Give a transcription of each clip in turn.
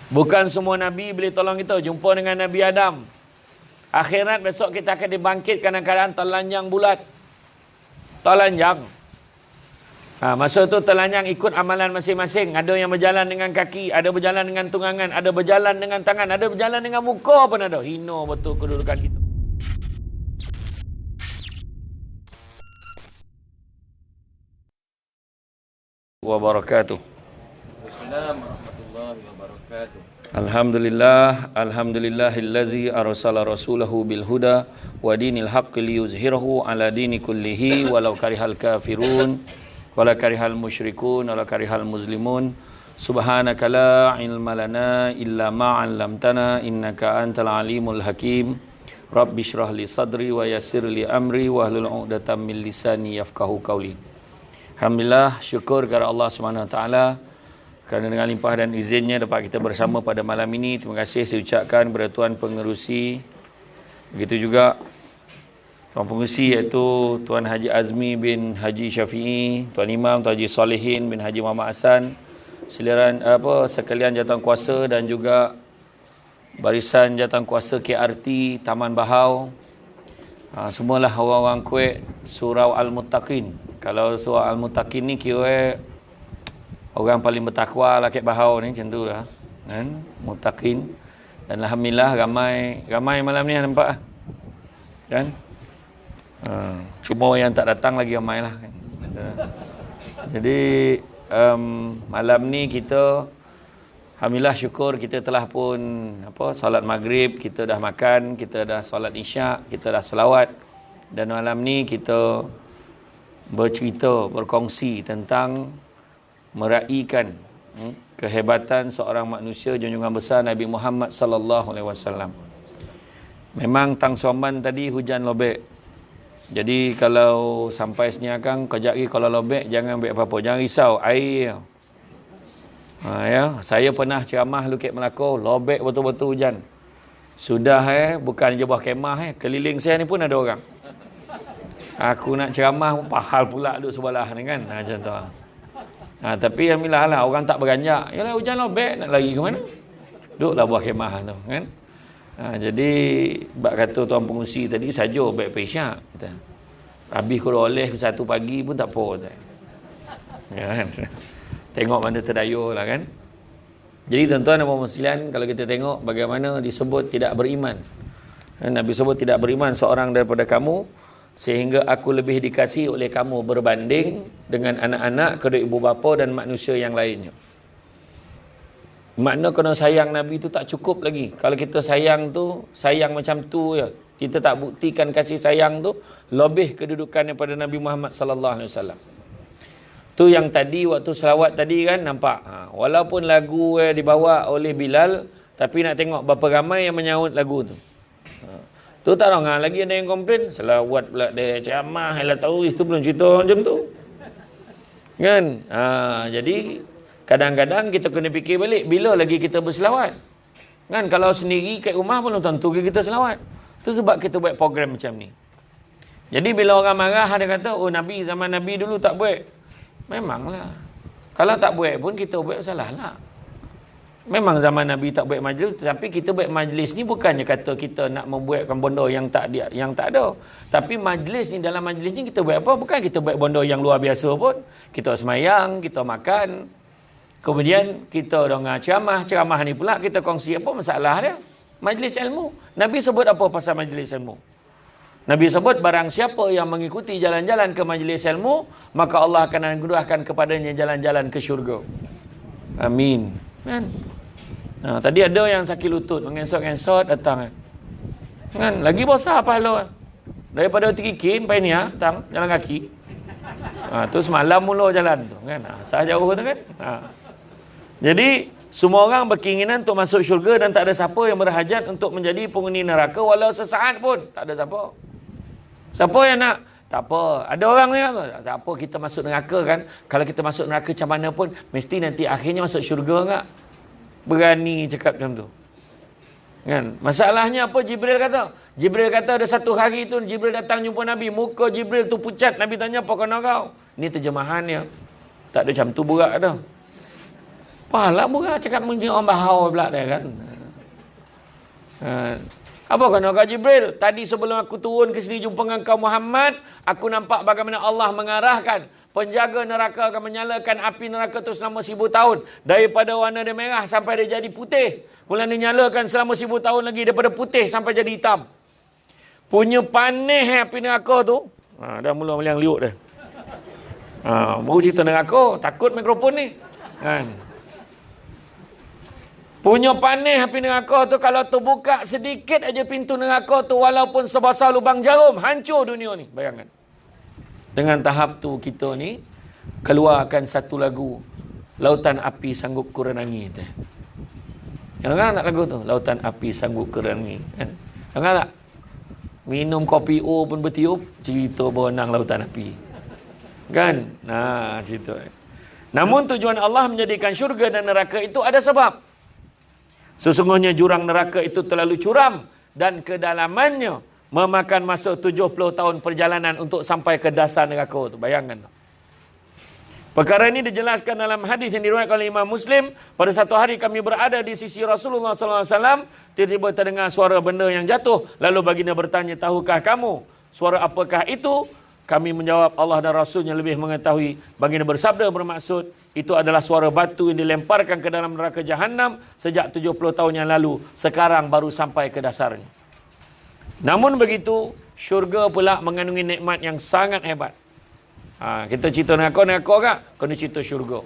Bukan semua Nabi boleh tolong kita. Jumpa dengan Nabi Adam. Akhirat besok kita akan dibangkitkan dalam keadaan telanjang bulat. Telanjang. Masa tu telanjang ikut amalan masing-masing. Ada yang berjalan dengan kaki, ada berjalan dengan tunggangan, ada berjalan dengan tangan, ada berjalan dengan muka pun ada. Hina betul kedudukan kita. Wabarakatuh. Assalamualaikum warahmatullahi wabarakatuh. Alhamdulillahillazi arsala rasulahu bil huda wa dinil haqqi liyuzhirahu ala dini kullihi walau karihal kafirun wala karihal musyrikun wala karihal muslimun. Subhanaka la ilma lana illa ma 'allamtana innaka antal alimul hakim. Rabbi shrah li sadri wa yassir li amri wahlul 'uqdatam min lisani yafqahu qawli. Alhamdulillah, syukur kepada Allah Subhanahu Wa Taala kerana dengan limpah dan izinnya dapat kita bersama pada malam ini. Terima kasih saya ucapkan kepada Tuan Pengerusi. Begitu juga Tuan Pengerusi iaitu Tuan Haji Azmi bin Haji Syafi'i, Tuan Imam Tuan Haji Salihin bin Haji Muhammad Hassan, sekalian jawatan kuasa dan juga barisan jawatan kuasa KRT Taman Bahau. Semualah orang-orang Kuwait Surau Al-Muttaqin. Kalau surau Al-Muttaqin ni kira orang paling bertakwa lah kat Bahau ni, macam tu lah kan, Muttaqin. Dan alhamdulillah ramai malam ni nampak kan. Cuma yang tak datang lagi ramai lah kan. Jadi malam ni kita alhamdulillah syukur kita telah pun solat maghrib, kita dah makan, kita dah solat isyak, kita dah selawat. Dan malam ni kita bercerita, berkongsi tentang meraihkan kehebatan seorang manusia junjungan besar Nabi Muhammad sallallahu alaihi wasallam. Memang tang somban tadi hujan lobek. Jadi kalau sampai sini kang kejap lagi kalau lobek jangan ambil apa-apa, jangan risau, air. Ya, saya pernah ceramah Bukit Melaka, lobek betul-betul hujan. Sudah bukan je buah kemah keliling saya ni pun ada orang. Aku nak ceramah pahal pula duduk sebelah ni kan. Macam tu. Tapi alhamdulillah lah orang tak beranjak. Yalah hujan lobek nak lari ke mana? Duduklah buah kemah tu kan. Jadi bab kata Tuan Pengurusi tadi saja baik pesyak. Habis kalau oleh 1 pagi pun tak apa kata. Ya kan. Tengok mana terdaya lah kan. Jadi tuan-tuan dan puan sekalian, kalau kita tengok bagaimana disebut tidak beriman. Nabi sebut tidak beriman seorang daripada kamu sehingga aku lebih dikasihi oleh kamu berbanding dengan anak-anak, kedua ibu bapa dan manusia yang lainnya. Makna kena sayang Nabi itu tak cukup lagi. Kalau kita sayang tu, sayang macam tu je. Kita tak buktikan kasih sayang tu lebih kedudukan daripada Nabi Muhammad sallallahu alaihi wasallam. Tu yang tadi waktu selawat tadi kan nampak. Walaupun lagu dibawa oleh Bilal, tapi nak tengok berapa ramai yang menyaut lagu tu. Tu tak tahu lagi ada yang komplain selawat pula dia ceramah lah tahu itu belum cerita macam tu. Kan? Jadi kadang-kadang kita kena fikir balik bila lagi kita berselawat. Kan kalau sendiri kat rumah pun tentu kita selawat. Tu sebab kita buat program macam ni. Jadi bila orang marah dia kata, "Oh Nabi zaman Nabi dulu tak buat." Memanglah. Kalau tak buat pun kita buat salah lah. Memang zaman Nabi tak buat majlis, tapi kita buat majlis ni bukannya kata kita nak membuatkan benda yang tak ada. Tapi majlis ni, dalam majlis ni kita buat apa? Bukan kita buat benda yang luar biasa pun. Kita semayang, kita makan. Kemudian kita dengar ceramah ni pula kita kongsi apa masalah dia? Majlis ilmu. Nabi sebut apa pasal majlis ilmu? Nabi sebut barang siapa yang mengikuti jalan-jalan ke majlis ilmu, maka Allah akan anugerahkan kepadanya jalan-jalan ke syurga. Amin. Kan? Tadi ada yang sakit lutut, mengesot-ngesot datang kan, lagi besar pahala daripada terikir sampai ni datang jalan kaki. Tu semalam mula jalan tu kan, sah jauh tu kan. Jadi semua orang berkeinginan untuk masuk syurga dan tak ada siapa yang berhajat untuk menjadi penghuni neraka walau sesaat pun. Tak ada siapa yang nak. Tak apa, ada orang ni tak apa kita masuk neraka kan. Kalau kita masuk neraka macam mana pun mesti nanti akhirnya masuk syurga enggak. Berani cakap macam tu. Kan? Masalahnya apa Jibril kata? Jibril kata ada satu hari tu Jibril datang jumpa Nabi, muka Jibril tu pucat. Nabi tanya apa kena kau? Ni terjemahannya. Tak ada macam tu berat dah. Pahala bukan cakap mungkin orang bahau pula dia kan. Apa kena kata Jibril? Tadi sebelum aku turun ke sini jumpa dengan kau Muhammad, aku nampak bagaimana Allah mengarahkan penjaga neraka akan menyalakan api neraka itu selama 1000 tahun. Daripada warna dia merah sampai dia jadi putih. Kemudian dia nyalakan selama 1000 tahun lagi daripada putih sampai jadi hitam. Punya panih api neraka tu. Dah mula meliang liuk dah. Baru cerita neraka, takut mikrofon ni. Kan? Punya panih api neraka tu kalau terbuka sedikit aja pintu neraka tu walaupun sebesar lubang jarum, hancur dunia ni. Bayangkan. Dengan tahap tu kita ni keluarkan satu lagu Lautan Api Sanggup Kurenangi tu. Dengar tak lagu tu? Lautan Api Sanggup Kurenangi. Kan? Dengar tak? Minum kopi O pun bertiup, cerita berenang lautan api. Kan? Nah, cerita. Namun tujuan Allah menjadikan syurga dan neraka itu ada sebab. Sesungguhnya jurang neraka itu terlalu curam dan kedalamannya memakan masa 70 tahun perjalanan untuk sampai ke dasar neraka itu. Bayangkan. Perkara ini dijelaskan dalam hadis yang diriwayatkan oleh Imam Muslim. Pada satu hari kami berada di sisi Rasulullah SAW. Tiba-tiba terdengar suara benda yang jatuh. Lalu baginda bertanya, tahukah kamu suara apakah itu? Kami menjawab, Allah dan Rasulnya lebih mengetahui. Baginda bersabda bermaksud, itu adalah suara batu yang dilemparkan ke dalam neraka Jahannam sejak 70 tahun yang lalu. Sekarang baru sampai ke dasarnya. Namun begitu, syurga pula mengandungi nikmat yang sangat hebat. Kita cerita neraka kak, kena cerita syurga.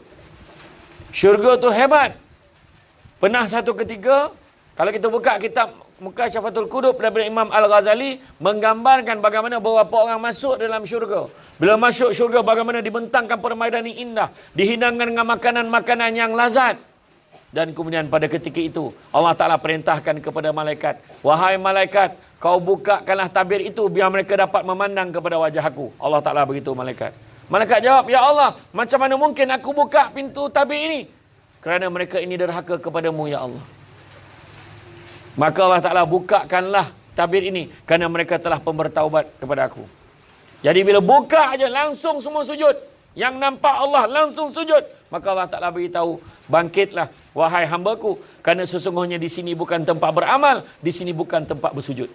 Syurga tu hebat. Pernah satu ketika, kalau kita buka kitab Mukasyafatul Qulub daripada Imam Al-Ghazali, menggambarkan bagaimana beberapa orang masuk dalam syurga. Bila masuk syurga, bagaimana dibentangkan permainan yang indah, dihidangkan dengan makanan-makanan yang lazat. Dan kemudian pada ketika itu, Allah Ta'ala perintahkan kepada malaikat, wahai malaikat, kau bukakanlah tabir itu biar mereka dapat memandang kepada wajah aku. Allah Ta'ala beritahu malaikat. Malaikat jawab, ya Allah, macam mana mungkin aku buka pintu tabir ini? Kerana mereka ini derhaka kepadamu, ya Allah. Maka Allah Ta'ala bukakanlah tabir ini kerana mereka telah bertaubat kepada aku. Jadi bila buka aja langsung semua sujud. Yang nampak Allah langsung sujud. Maka Allah Ta'ala beritahu, bangkitlah wahai hambaku, kerana sesungguhnya di sini bukan tempat beramal, di sini bukan tempat bersujud.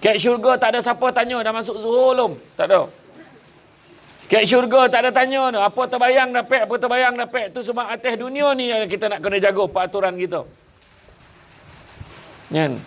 Kat syurga tak ada siapa tanya dah masuk zuhur belum? Tak ada. Kat syurga tak ada tanya dah, apa terbayang dapat, apa terbayang dapat. Tu sebab atas dunia ni yang kita nak kena jaga peraturan kita. Kan?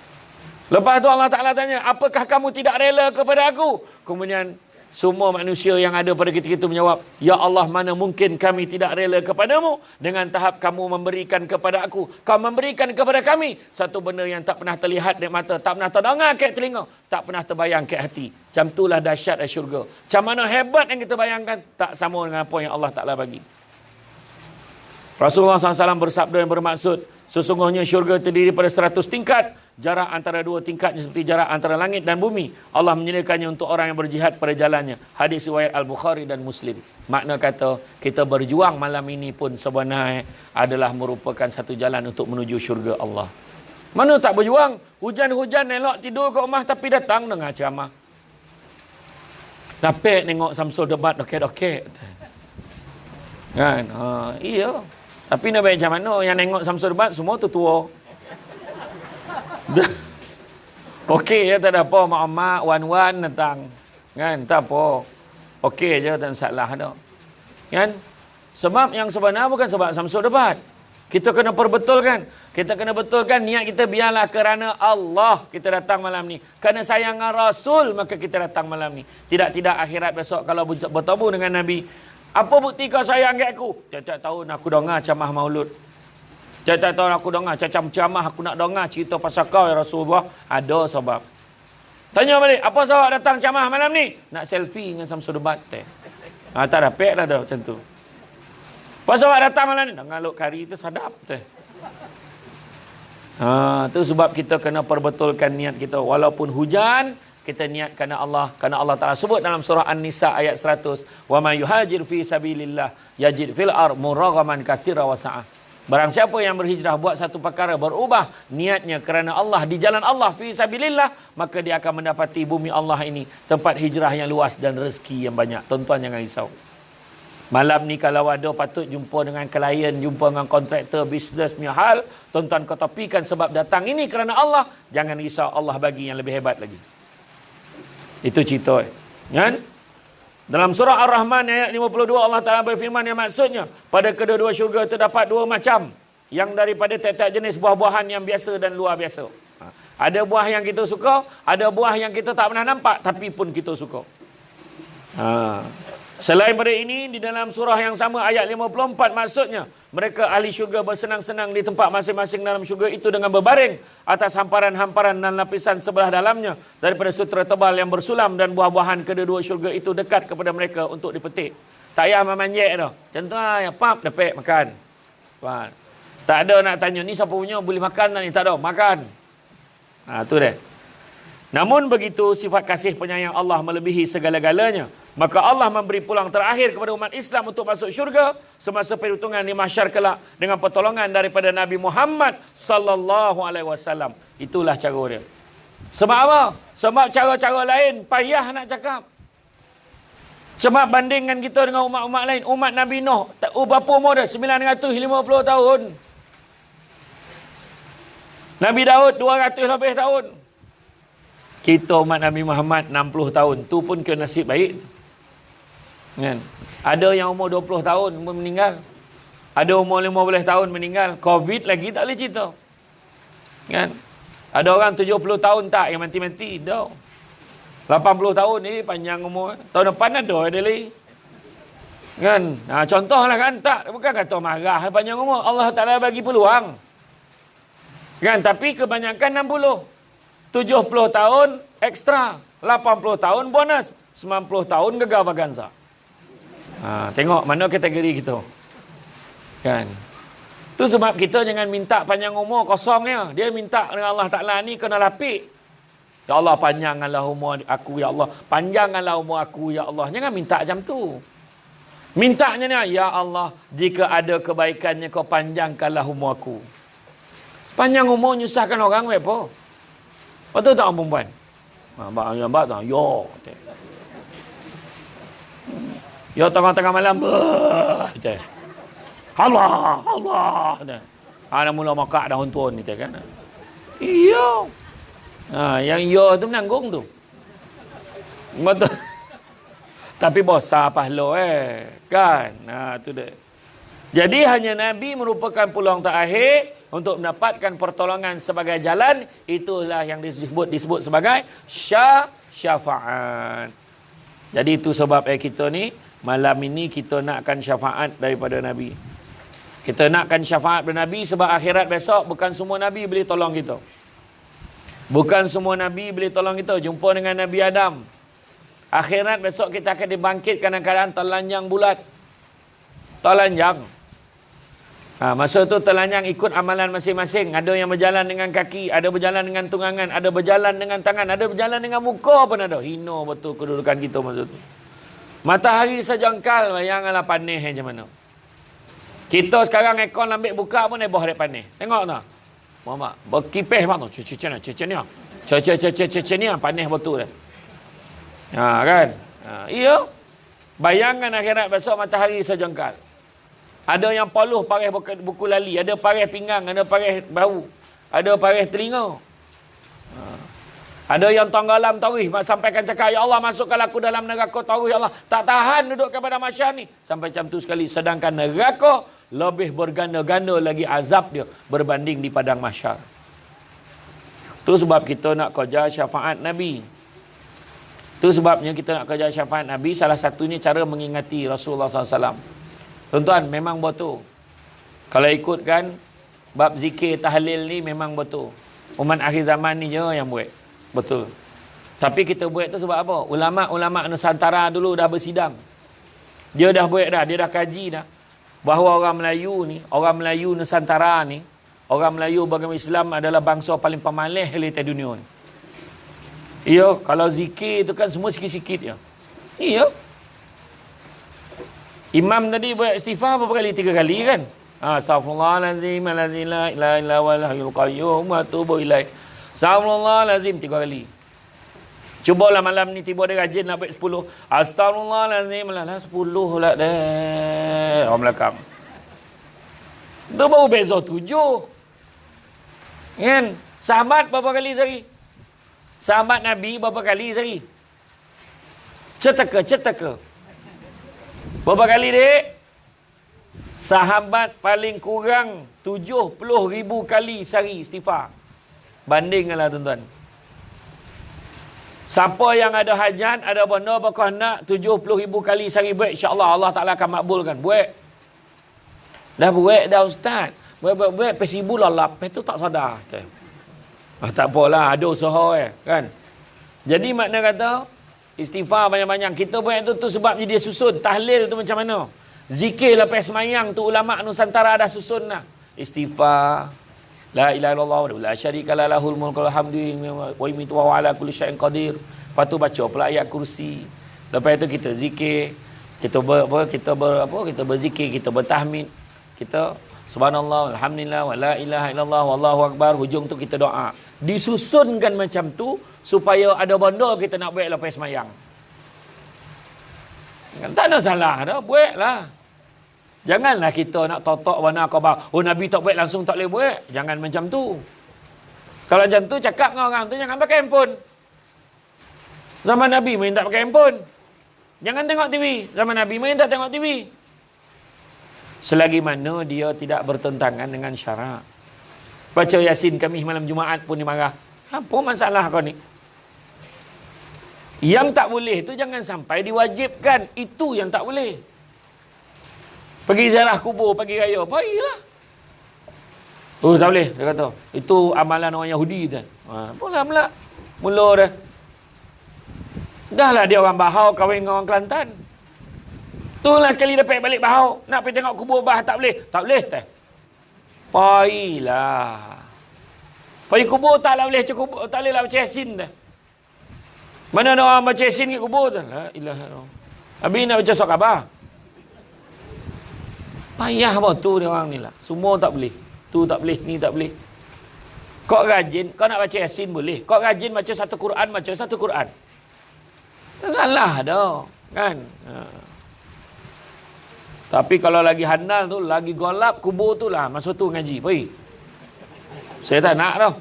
Lepas tu Allah Ta'ala tanya, apakah kamu tidak rela kepada aku? Kemudian semua manusia yang ada pada ketika itu menjawab, ya Allah, mana mungkin kami tidak rela kepadamu dengan tahap kamu memberikan kepada aku. Kau memberikan kepada kami satu benda yang tak pernah terlihat di mata, tak pernah terdengar ke telinga, tak pernah terbayang ke hati. Macam itulah dahsyat syurga. Macam mana hebat yang kita bayangkan, tak sama dengan apa yang Allah Ta'ala bagi. Rasulullah SAW bersabda yang bermaksud, sesungguhnya syurga terdiri pada 100 tingkat. Jarak antara dua tingkatnya seperti jarak antara langit dan bumi. Allah menyediakannya untuk orang yang berjihad pada jalannya. Hadis riwayat Al-Bukhari dan Muslim. Makna kata, kita berjuang malam ini pun sebenarnya adalah merupakan satu jalan untuk menuju syurga Allah. Mana tak berjuang? Hujan-hujan elok tidur ke rumah tapi datang dengar ceramah. Dapat tengok Samsul debat dokek-dokek. Kan? Iya. Tapi nak baik macam mana? Yang tengok Samsul debat semua tu tua. Okey je, tak ada apa. Mak-mak, wan-wan datang. Kan? Tak apa. Okey je, tak ada masalah dah. Kan? Sebab yang sebenar bukan sebab Samsul debat. Kita kena perbetulkan. Kita kena betulkan niat kita biarlah kerana Allah kita datang malam ni. Kerana sayang Rasul maka kita datang malam ni. Tidak akhirat besok kalau bertemu dengan Nabi. Apa bukti kau sayang kat aku? Tiap-tiap tahun aku dengar ceramah maulud. Tiap-tiap tahun aku dengar ceramah aku nak dengar cerita pasal kau ya Rasulullah. Ada sebab. Tanya balik, apa sebab datang ceramah malam ni? Nak selfie dengan Samsul debat. Tak dapat lah dah macam tu. Apa sebab datang malam ni? Dengar luk kari tu sadap. Tu sebab kita kena perbetulkan niat kita. Walaupun hujan, kita niat kerana Allah. Kerana Allah Ta'ala sebut dalam surah An-Nisa ayat 100. Wa ma yuhajir fi sabilillah yajid fil ar muraghaman katsira wa sa'ah. Barang siapa yang berhijrah buat satu perkara, berubah niatnya kerana Allah, di jalan Allah, fi sabilillah, maka dia akan mendapati bumi Allah ini tempat hijrah yang luas dan rezeki yang banyak. Tuan-tuan jangan risau. Malam ni kalau ada patut jumpa dengan klien, jumpa dengan kontraktor, bisnes punya hal, tuan-tuan kau topikan sebab datang ini kerana Allah, jangan risau, Allah bagi yang lebih hebat lagi. Itu cerita. Kan? Dalam surah Ar-Rahman ayat 52 Allah Ta'ala berfirman yang maksudnya, pada kedua-dua syurga terdapat dua macam, yang daripada tiap-tiap jenis buah-buahan yang biasa dan luar biasa. Ada buah yang kita suka, ada buah yang kita tak pernah nampak, tapi pun kita suka. Selain pada ini, di dalam surah yang sama ayat 54 maksudnya, mereka ahli syurga bersenang-senang di tempat masing-masing dalam syurga itu dengan berbaring atas hamparan-hamparan dan lapisan sebelah dalamnya daripada sutera tebal yang bersulam, dan buah-buahan kedua-dua syurga itu dekat kepada mereka untuk dipetik. Tak payah memanjat dah. Contoh ya, pap dapat makan. Faham? Tak ada nak tanya ni siapa punya, boleh makan tak ni? Tak ada, makan. Tu dia. Namun begitu sifat kasih penyayang Allah melebihi segala-galanya, maka Allah memberi pulang terakhir kepada umat Islam untuk masuk syurga semasa perhitungan di mahsyar kelak dengan pertolongan daripada Nabi Muhammad sallallahu alaihi wasallam. Itulah cara dia. Sebab apa? Sebab cara-cara lain payah nak cakap. Sebab bandingkan kita dengan umat-umat lain, umat Nabi Nuh, berapa umur dia? 950 tahun. Nabi Daud 200 lebih tahun. Kita umat Nabi Muhammad 60 tahun. Tu pun ke nasib baik. Kan? Ada yang umur 20 tahun meninggal. Ada umur 15 tahun meninggal. Covid lagi tak boleh cerita. Kan? Ada orang 70 tahun tak yang mati-mati. Dah. 80 tahun ni panjang umur. Tahun depan ada lagi. Kan? Contohlah kan. Tak. Bukan kata marah panjang umur. Allah Ta'ala bagi peluang. Kan? Tapi kebanyakan 60. 70 tahun ekstra, 80 tahun bonus, 90 tahun gegar vaganza. Tengok mana kategori kita. Kan? Tu sebab kita jangan minta panjang umur kosongnya. Dia minta dengan Allah Ta'ala ni kena lapik. Ya Allah, panjangkanlah umur aku, ya Allah. Panjangkanlah umur aku, ya Allah. Jangan minta macam tu. Mintanya ni, ya Allah, jika ada kebaikannya kau panjangkanlah umur aku. Panjang umur nyusahkan orang, apa? Betul tak orang perempuan? Abang tak? Yo. Yo tengah-tengah malam. Allah. Ana mula makak dah tuan ni kan. Iyo. Yang yo tu menanggung tu. Betul. Tapi besar pahala kan. Tu dia. Jadi hanya Nabi merupakan peluang terakhir untuk mendapatkan pertolongan sebagai jalan. Itulah yang disebut sebagai syafaat. Jadi itu sebab kita ni malam ini kita nakkan syafaat daripada Nabi. Kita nakkan syafaat daripada Nabi sebab akhirat besok bukan semua Nabi boleh tolong kita. Bukan semua Nabi boleh tolong kita. Jumpa dengan Nabi Adam. Akhirat besok kita akan dibangkitkan dalam keadaan telanjang bulat. Telanjang. Masa tu telanjang ikut amalan masing-masing. Ada yang berjalan dengan kaki, ada berjalan dengan tunggangan, ada berjalan dengan tangan, ada berjalan dengan muka pun ada. Hina betul kedudukan kita masa tu. Matahari sejengkal, bayangkanlah panih macam mana. Kita sekarang aircon ambil buka pun eboh dek panih. Tengok tak? Muhammad, berkipih bang tu. Cece ni panih betul dah. Kan? Iya. Bayangkan akhirat besok matahari sejengkal. Ada yang poluh paris buku lali, ada paris pinggang, ada paris bahu, ada paris telinga. Ada yang tenggelam tarikh sampaikan cakap, ya Allah masukkan aku dalam neraka tarikh, ya Allah. Tak tahan duduk kepada masyarakat ni. Sampai macam tu sekali. Sedangkan neraka lebih berganda-ganda lagi azab dia berbanding di padang mahsyar. Tu sebab kita nak kerja syafaat Nabi. Tu sebabnya kita nak kerja syafaat Nabi. Salah satunya cara mengingati Rasulullah SAW. Tuan-tuan, memang betul. Kalau ikutkan bab zikir tahlil ni memang betul. Umat akhir zaman ni je yang buat. Betul. Tapi kita buat tu sebab apa? Ulama-ulama Nusantara dulu dah bersidang. Dia dah buat dah, dia dah kaji dah. Bahawa orang Melayu Nusantara ni, orang Melayu beragama Islam adalah bangsa paling pemalih di dunia ni. Iya, kalau zikir tu kan semua sikit-sikit je. Iya. Imam tadi buat istighfar berapa kali? 3 kali kan? Astaghfirullahalazim alazim la ilaha illa huwal hayyul qayyum wa atubu ilaih. Astaghfirullahalazim 3 kali. Cubalah malam ni tiba dia rajin nak baik 10. Astagfirullahalazim lah 10 lah dah. Orang belakang. Tu baru beza 7. Kan? Sahabat berapa kali sehari? Sahabat Nabi berapa kali sehari? Cetaka. Berapa kali dek? Sahabat paling kurang 70,000 kali sehari istighfar. Bandingkanlah tuan-tuan. Siapa yang ada hajat, ada benda bakal nak 70,000 kali sehari buat, insya-Allah Allah Taala akan makbulkan. Buat. Dah buat dah ustaz. Buat pesibu lalap, itu tak sadar. Tak apalah, ada usaha kan. Jadi makna kata istighfar banyak-banyak. Kita buat tu sebab dia susun. Tahlil tu macam mana? Zikir lepas semayang tu ulama Nusantara dah susun lah. Istighfar. La ilaha illallah wa la syarika la lahul mulku wal hamdu wa yumiitu wa ala kulli syai'in qadir. Lepas tu baca pula ayat kursi. Lepas tu kita zikir, kita berzikir, kita bertahmid, kita subhanallah alhamdulillah wa la ilaha illallah wallahu akbar. Hujung tu kita doa. Disusunkan macam tu supaya ada benda kita nak buat lepas semayang. Tak ada salah dah, buatlah. Janganlah kita nak totok warna khabar. Oh, Nabi tak buat langsung tak boleh buat. Jangan macam tu. Kalau macam tu, cakap dengan orang tu jangan pakai handphone. Zaman Nabi main tak pakai handphone. Jangan tengok TV. Zaman Nabi main tak tengok TV. Selagi mana dia tidak bertentangan dengan syarak. Baca Yasin kami malam Jumaat pun dia marah. Apa masalah kau ni? Yang tak boleh tu jangan sampai diwajibkan. Itu yang tak boleh. Pergi ziarah kubur pagi raya, baiklah. Oh, tak boleh, dia kata. Itu amalan orang Yahudi tu. Boleh pula. Mula dah. Dahlah dia orang Bahau kahwin dengan orang Kelantan. Itulah sekali dapat balik Bahau. Nak pergi tengok kubur Bah, tak boleh. Tak boleh, teh. Pailah. Pergi kubur taklah boleh cukup, tak boleh lah baca Yasin dah. Mana ada orang baca Yasin ke kubur tu? La ilaha illallah. Habis nak baca surat khabar. Payah apa tu dia orang ni lah. Semua tak boleh. Tu tak boleh, ni tak boleh. Kau rajin, kau nak baca Yasin boleh. Kau rajin baca satu Quran, baca satu Quran. Salah dah. Kan? Tapi kalau lagi handal tu, lagi golap kubur tu lah. Masa tu ngaji. Pergi. Saya tak nak dah.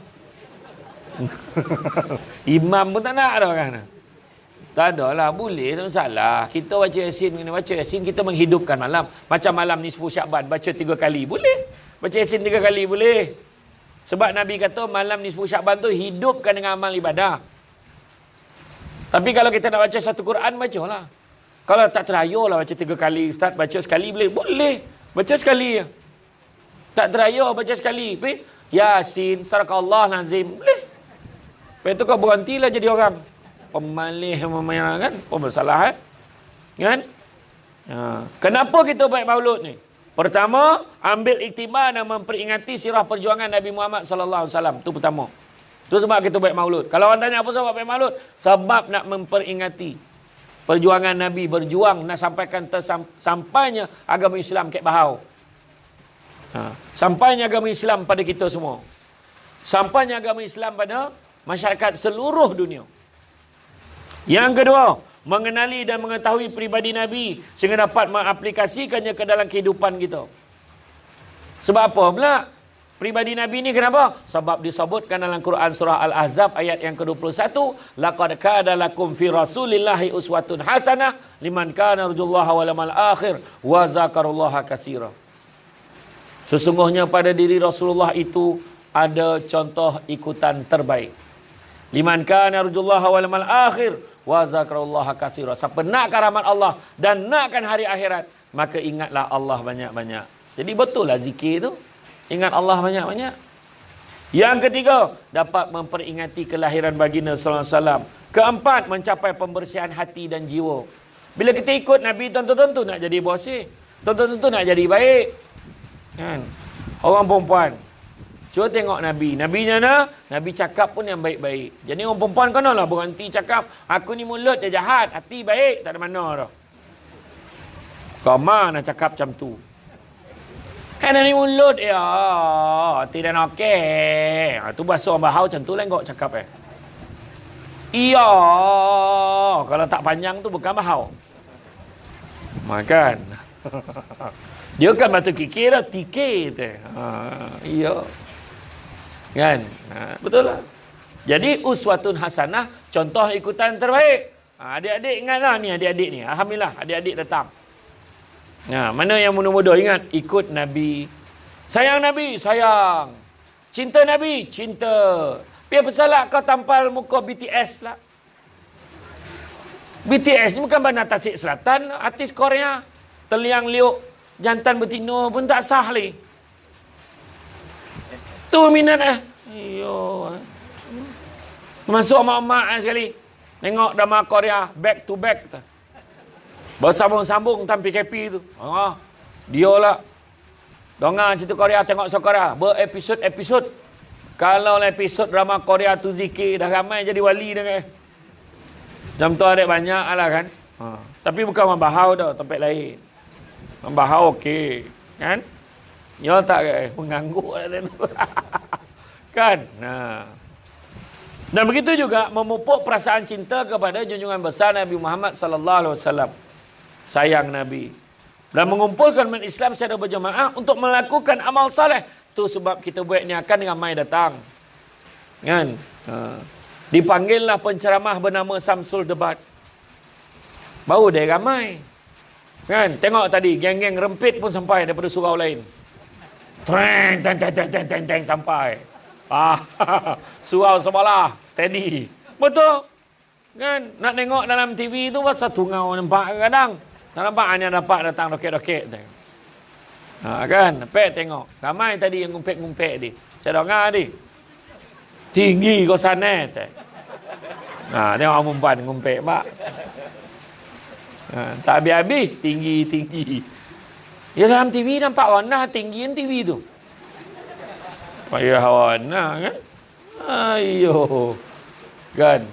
Imam pun tak nak dah kan. Tak ada lah, boleh, tak salah. Kita baca Yasin, kita menghidupkan malam. Macam malam nisfu Syakban, baca 3 kali, boleh. Baca Yasin 3 kali, boleh. Sebab Nabi kata malam nisfu Syakban tu hidupkan dengan amal ibadah. Tapi kalau kita nak baca satu Quran, bacalah. Kalau tak teraya lah baca 3 kali, Ustaz, baca sekali boleh? Boleh, baca sekali. Tak teraya, baca sekali. Yasin, Sadaqallah Nazim, boleh. Lepas tu kau berhentilah jadi orang pemalih kan? Apa masalah kan? Kenapa kita baik maulud ni? Pertama, ambil iktibar dan memperingati sirah perjuangan Nabi Muhammad sallallahu alaihi wasallam. Itu pertama. Itu sebab kita baik maulud. Kalau orang tanya apa sebab baik maulud? Sebab nak memperingati perjuangan Nabi, berjuang nak sampaikan sampainya agama Islam ke Bahau. Sampainya agama Islam pada kita semua. Sampainya agama Islam pada masyarakat seluruh dunia. Yang kedua, mengenali dan mengetahui pribadi Nabi sehingga dapat mengaplikasikannya ke dalam kehidupan kita. Sebab apa pula? Pribadi Nabi ni kenapa? Sebab disebutkan dalam Quran surah Al-Ahzab ayat yang ke-21, laqad kana lakum fi rasulillahi uswatun hasanah liman kana yarjullaha wal yawmal akhir wa zakarullaha katsira. Sesungguhnya pada diri Rasulullah itu ada contoh ikutan terbaik. Liman kana yarjullaha wal yawmal akhir wa zakarullaha katsira. Siapa nak rahmat Allah dan nakkan hari akhirat, maka ingatlah Allah banyak-banyak. Jadi betul lah zikir tu. Ingat Allah banyak-banyak. Yang ketiga, dapat memperingati kelahiran baginda sallallahu alaihi wasallam. Keempat, mencapai pembersihan hati dan jiwa. Bila kita ikut Nabi, tentu-tentu nak jadi bersih. Tentu-tentu nak jadi baik. Kan? Orang perempuan, cuba tengok Nabi. Nabinya nak, Nabi cakap pun yang baik-baik. Jadi orang perempuan kenalah berhenti cakap, aku ni mulut dia jahat, hati baik, tak ada mana dah. Kau mana cakap macam tu? Kan ni mulut ya, hati dan okey. Tu bahasa orang Bahau macam tu lah kau cakap . Iya. Kalau tak panjang tu bukan bahau. Makan. Dia kan batu kikir dah, tikir tu. Iya. Kan? Betul lah. Jadi uswatun hasanah, contoh ikutan terbaik. Adik-adik ingatlah ni, adik-adik ni. Alhamdulillah, adik-adik datang. Mana yang muda-muda ingat? Ikut Nabi. Sayang Nabi, sayang. Cinta Nabi, cinta. Biar pesalah kau tampal muka BTS lah. BTS ni bukan bandar Tasik Selatan, artis Korea. Teliang liuk, jantan betina pun tak sah lagi. Tu minat Iyo. Masuk mak-mak sekali. Tengok drama Korea, back to back tu. Bersambung-sambung tentang PKP tu. Dia lah. Dongang cerita Korea, tengok Korea. Berepisod-episod. Kalau episod drama Korea tu zikir, dah ramai jadi wali dah kan. Jam tu ada banyak lah kan. Tapi bukan membahau dah, tempat lain. Membahau okey. Kan? Ya tak ke? Mengganggu ada tu. Kan? Dan begitu juga memupuk perasaan cinta kepada junjungan besar Nabi Muhammad sallallahu alaihi wasallam. Sayang Nabi. Dan mengumpulkan umat Islam secara berjemaah untuk melakukan amal saleh. Tu sebab kita buat ni akan ramai datang. Kan? Dipanggillah penceramah bernama Samsul Debat. Baru dia ramai. Kan? Tengok tadi, geng-geng rempit pun sampai daripada surau lain. Teng sampai. Surau sebelah, steady. Betul? Kan? Nak tengok dalam TV tu satu ngau nampak kadang. Tak nampak hanya dapat datang dokek-dokek tu. Kan? Pek tengok. Ramai tadi yang ngumpet-ngumpet ni. Saya dengar ni. Tinggi kau sana tu. Tengok perempuan ngumpet pak. Tak habis-habis. Tinggi-tinggi. Ya dalam TV nampak warna tinggi yang TV tu. Payah warna kan? Ayo. Kan?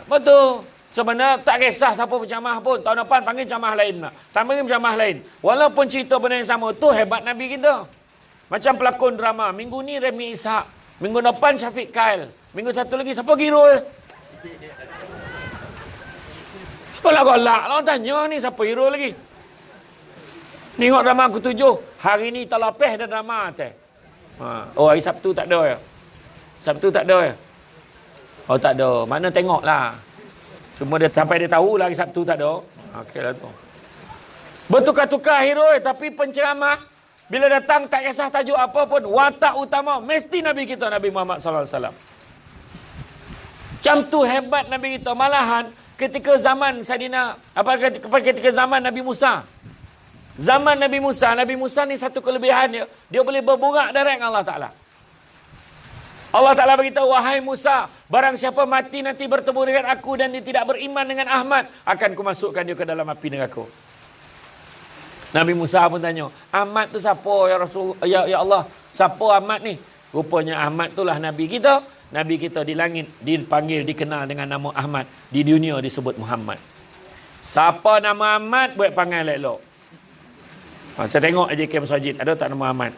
Betul. Sebenarnya tak kisah siapa penceramah pun. Tahun depan panggil ceramah lain lah. Tak panggil ceramah lain. Walaupun cerita benda yang sama. Tu hebat Nabi kita. Macam pelakon drama. Minggu ni Remy Ishak. Minggu depan Syafiq Kyle. Minggu satu lagi siapa hero? Golak-golak lah tanya ni siapa hero lagi. Tengok drama aku 7. Hari ni talapeh dah drama teh. Hari Sabtu tak ada ya. Sabtu tak ada ya. Oh tak ada. Mana tengok lah. Semua dia sampai dia tahu lah hari Sabtu tak ada. Okeylah tu. Bertukar-tukar hero tapi penceramah bila datang tak kisah tajuk apa pun, watak utama mesti Nabi kita Nabi Muhammad sallallahu alaihi wasallam. Macam tu hebat Nabi kita. Malahan ketika zaman ketika zaman Nabi Musa. Zaman Nabi Musa ni satu kelebihan dia boleh berburak direct dengan Allah Taala. Allah Ta'ala beritahu, wahai Musa, barang siapa mati nanti bertemu dengan aku dan dia tidak beriman dengan Ahmad, akan kumasukkan dia ke dalam api neraka. Nabi Musa pun tanya, Ahmad tu siapa ya Rasul? Ya Allah, siapa Ahmad ni? Rupanya Ahmad itulah Nabi kita. Nabi kita di langit dipanggil, dikenal dengan nama Ahmad. Di dunia disebut Muhammad. Siapa nama Ahmad, buat panggil elok-elok. Saya tengok AJK Masjid, ada tak nama Ahmad?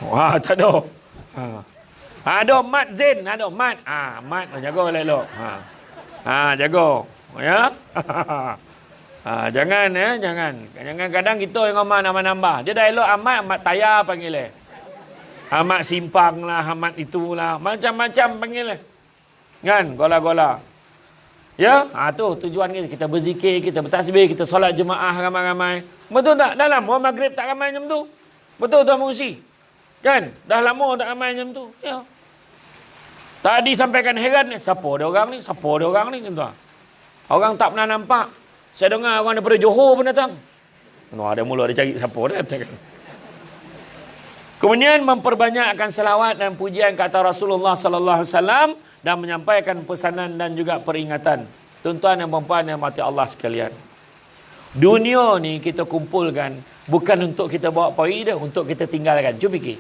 Wah, tak ada. Ada Mat Zain, ada Mat. Mat jaga elok. Jaga. Ya. Jangan jangan. Kadang-kadang kita yang ngomong nama-nama. Dia dah elok Ahmad Tayar panggil Ahmad Simpang lah, Ahmad itulah, macam-macam panggil Kan? Gola-gola. Ya? Tu tujuan kita berzikir, kita bertasbih, kita solat jemaah ramai-ramai. Betul tak? Dah lama maghrib tak ramai macam tu. Betul tuan Musi? Kan? Dah lama tak ramai macam tu. Ya. Tadi sampaikan heran ni. Siapa dia orang ni? Siapa dia orang ni? Tuan. Orang tak pernah nampak. Saya dengar orang daripada Johor pun datang. Ada mula dia cari siapa dia datang. Kemudian memperbanyakkan selawat dan pujian ke atas Rasulullah sallallahu alaihi wasallam dan menyampaikan pesanan dan juga peringatan. Tuan-tuan dan puan-puan yang mati Allah sekalian. Dunia ni kita kumpulkan bukan untuk kita bawa pergi dah, untuk kita tinggalkan. Cuba fikir.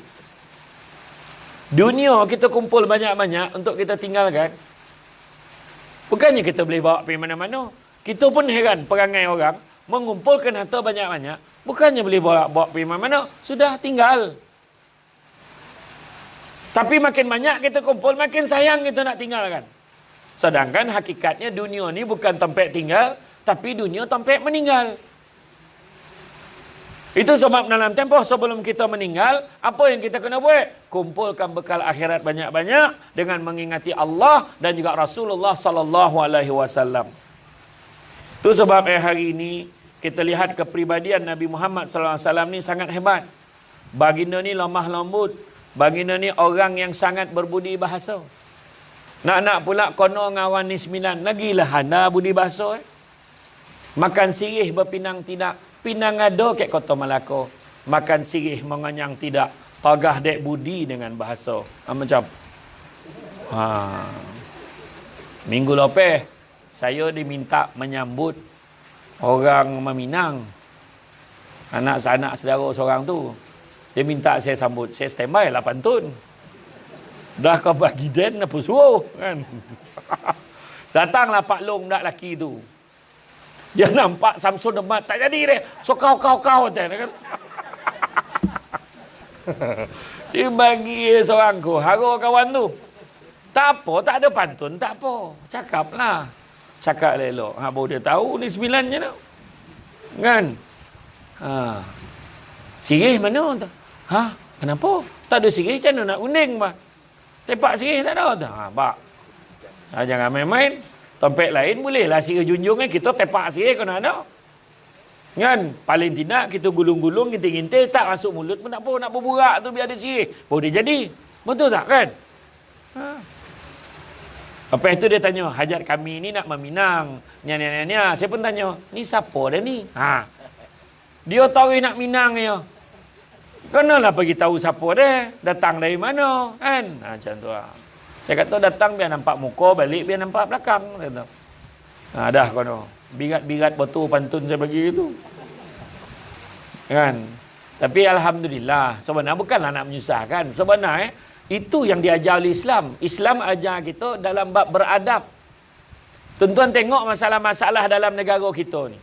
Dunia kita kumpul banyak-banyak untuk kita tinggalkan. Bukannya kita boleh bawa pergi mana-mana. Kita pun heran perangai orang mengumpulkan harta banyak-banyak. Bukannya boleh bawa pergi mana-mana. Sudah tinggal. Tapi makin banyak kita kumpul, makin sayang kita nak tinggalkan. Sedangkan hakikatnya dunia ni bukan tempat tinggal, tapi dunia tempat meninggal. Itu sebab dalam tempoh sebelum kita meninggal, apa yang kita kena buat? Kumpulkan bekal akhirat banyak-banyak dengan mengingati Allah dan juga Rasulullah sallallahu alaihi wasallam. Itu sebab hari ini kita lihat kepribadian Nabi Muhammad sallallahu alaihi wasallam ni sangat hebat. Baginda ni lemah lembut. Baginda ni orang yang sangat berbudi bahasa. Nak pula kono ngawan ni 9. Lagilah anda budi bahasa. Makan sirih berpinang tidak. Pinang ada kat Kota Melaka. Makan sirih menganyang tidak. Tagah dek budi dengan bahasa. Macam. Minggu lepas, saya diminta menyambut orang Meminang. Anak-anak saudara seorang tu. Dia minta saya sambut. Saya standby lah pantun. Dah kau bagi den apa suruh. Kan? Datanglah Pak Long dak laki tu. Dia nampak Samsul debat. Tak jadi dia. So kau. Dia kata. Dia bagi seorang ku. Haru kawan tu. Tak apa. Tak ada pantun. Tak apa. Cakap lah. Cakap elok. Baru dia tahu ni 9 je tu. Kan? Sirih mana tu? Kenapa? Tak ada sirih. Macam mana nak unding pak? Tepak sirih tak ada. Pak. Jangan main-main. Tempat lain bolehlah sirih junjung kan. Kita tepak sirih kena ada. Kan? Paling tidak kita gulung-gulung, gintil-gintil. Tak masuk mulut pun tak apa. Nak berburak tu biar ada sirih. Boleh jadi. Betul tak kan? Lepas itu dia tanya, hajat kami ni nak meminang. Nya. Saya pun tanya, ni siapa dah ni? Dia tahu nak minang ya. Kenalah bagi tahu siapa dia. Datang dari mana? Kan? Macam tu lah. Saya kata datang biar nampak muka, balik biar nampak belakang. Kata. Dah kono. Birat-birat betul pantun saya bagi itu. Kan? Tapi Alhamdulillah. Sebenarnya bukanlah nak menyusahkan. Sebenarnya itu yang diajar oleh Islam. Islam ajar kita dalam bab beradab. Tuan-tuan tengok masalah-masalah dalam negara kita ni.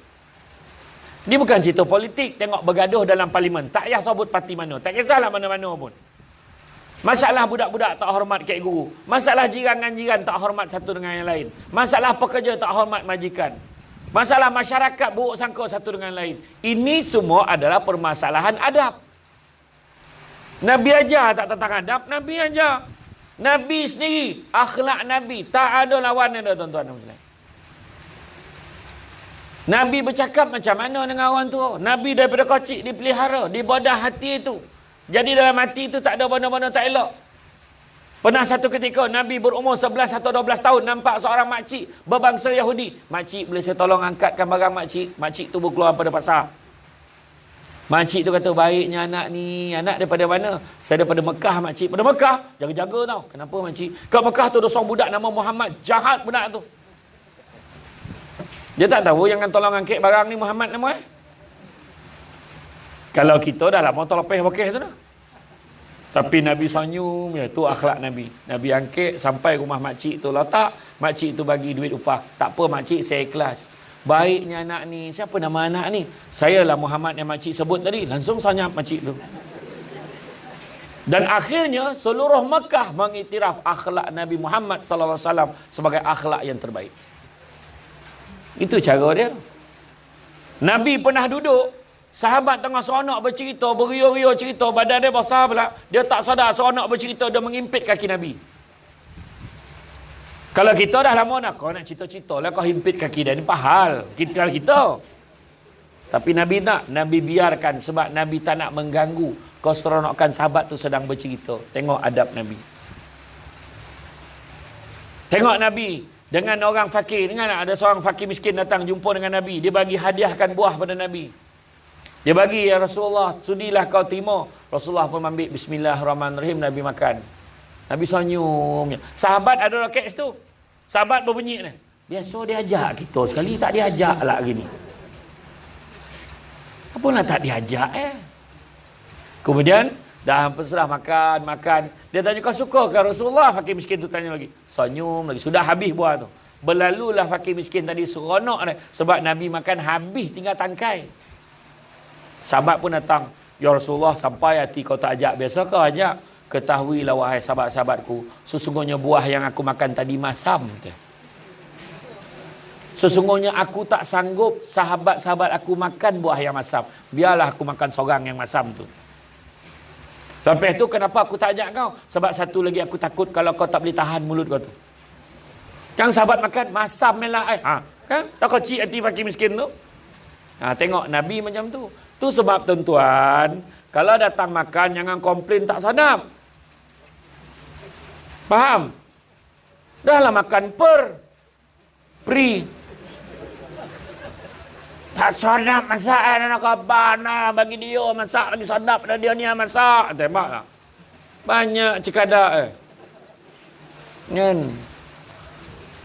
Ini bukan cerita politik. Tengok bergaduh dalam parlimen. Tak payah sebut parti mana. Tak kisahlah mana-mana pun. Masalah budak-budak tak hormat kek guru. Masalah jiran dengan jiran tak hormat satu dengan yang lain. Masalah pekerja tak hormat majikan. Masalah masyarakat buruk sangka satu dengan lain. Ini semua adalah permasalahan adab. Nabi ajar tak tentang adab. Nabi ajar. Nabi sendiri. Akhlak Nabi. Tak ada lawan ada tuan-tuan dan puan-puan. Nabi bercakap macam mana dengan orang tua. Nabi daripada kecil dipelihara. Dibodah hati itu. Jadi dalam hati itu tak ada benda-benda tak elok. Pernah satu ketika Nabi berumur 11 atau 12 tahun. Nampak seorang makcik berbangsa Yahudi. Makcik boleh saya tolong angkatkan barang makcik. Makcik tu berkeluar pada pasar. Makcik tu kata baiknya anak ni. Anak daripada mana? Saya daripada Mekah makcik. Pada Mekah? Jaga-jaga tau. Kenapa makcik? Kat Mekah tu ada seorang budak nama Muhammad. Jahat budak tu. Dia tak tahu jangan tolong angkat barang ni Muhammad nama Kalau kita dah lama terlepas pakai tu dah. Tapi Nabi senyum, ya, tu akhlak Nabi. Nabi angkat sampai rumah makcik tu letak, makcik tu bagi duit upah. Tak apa makcik, saya ikhlas. Baiknya anak ni, siapa nama anak ni? Saya lah Muhammad yang makcik sebut tadi. Langsung senyap makcik tu. Dan akhirnya seluruh Mekah mengiktiraf akhlak Nabi Muhammad sallallahu alaihi wasallam sebagai akhlak yang terbaik. Itu cara dia. Nabi pernah duduk, sahabat tengah seronok bercerita, beria-ria cerita, badan dia besar pula. Dia tak sadar seronok bercerita, dia mengimpit kaki Nabi. Kalau kita dah lama nak, kau nak cerita-cerita lah, kau himpit kaki dia. Ni pahal. Kita. Tapi Nabi tak. Nabi biarkan sebab Nabi tak nak mengganggu keseronokan sahabat tu sedang bercerita. Tengok adab Nabi. Tengok Nabi dengan orang fakir. Dengar tak? Ada seorang fakir miskin datang jumpa dengan Nabi. Dia bagi hadiahkan buah pada Nabi. Dia bagi, ya Rasulullah, sudilah kau terima. Rasulullah pun ambil, bismillahirrahmanirrahim, Nabi makan. Nabi senyum. Sahabat ada rakyat situ. Sahabat berbunyi ni. Biasa dia ajak kita sekali, tak diajak lah hari ni. Apalah tak diajak Kemudian, dah sudah makan. Dia tanya, kau suka ke Rasulullah? Fakir miskin tu tanya lagi. Senyum lagi. Sudah habis buah tu. Berlalulah fakir miskin tadi seronok dia. Sebab Nabi makan habis tinggal tangkai. Sahabat pun datang. Ya Rasulullah, sampai hati kau tak ajak. Biasa kau ajak. ketahuilah wahai sahabat-sahabatku, sesungguhnya buah yang aku makan tadi masam. Sesungguhnya aku tak sanggup sahabat-sahabat aku makan buah yang masam. Biarlah aku makan seorang yang masam tu. Lepas tu kenapa aku tak ajak kau? Sebab satu lagi aku takut kalau kau tak boleh tahan mulut kau tu. Kan sahabat makan masam melah. Kan? Tak kau cik hati fakir miskin tu. Tengok Nabi macam tu. Tu sebab tuan-tuan, kalau datang makan jangan komplain tak sedap. Faham? Dahlah makan pri. Tak sedap masak anak kabar nah bagi dia masak lagi sedap dah dia ni masak. Tembak tak? Banyak cekadak Kan?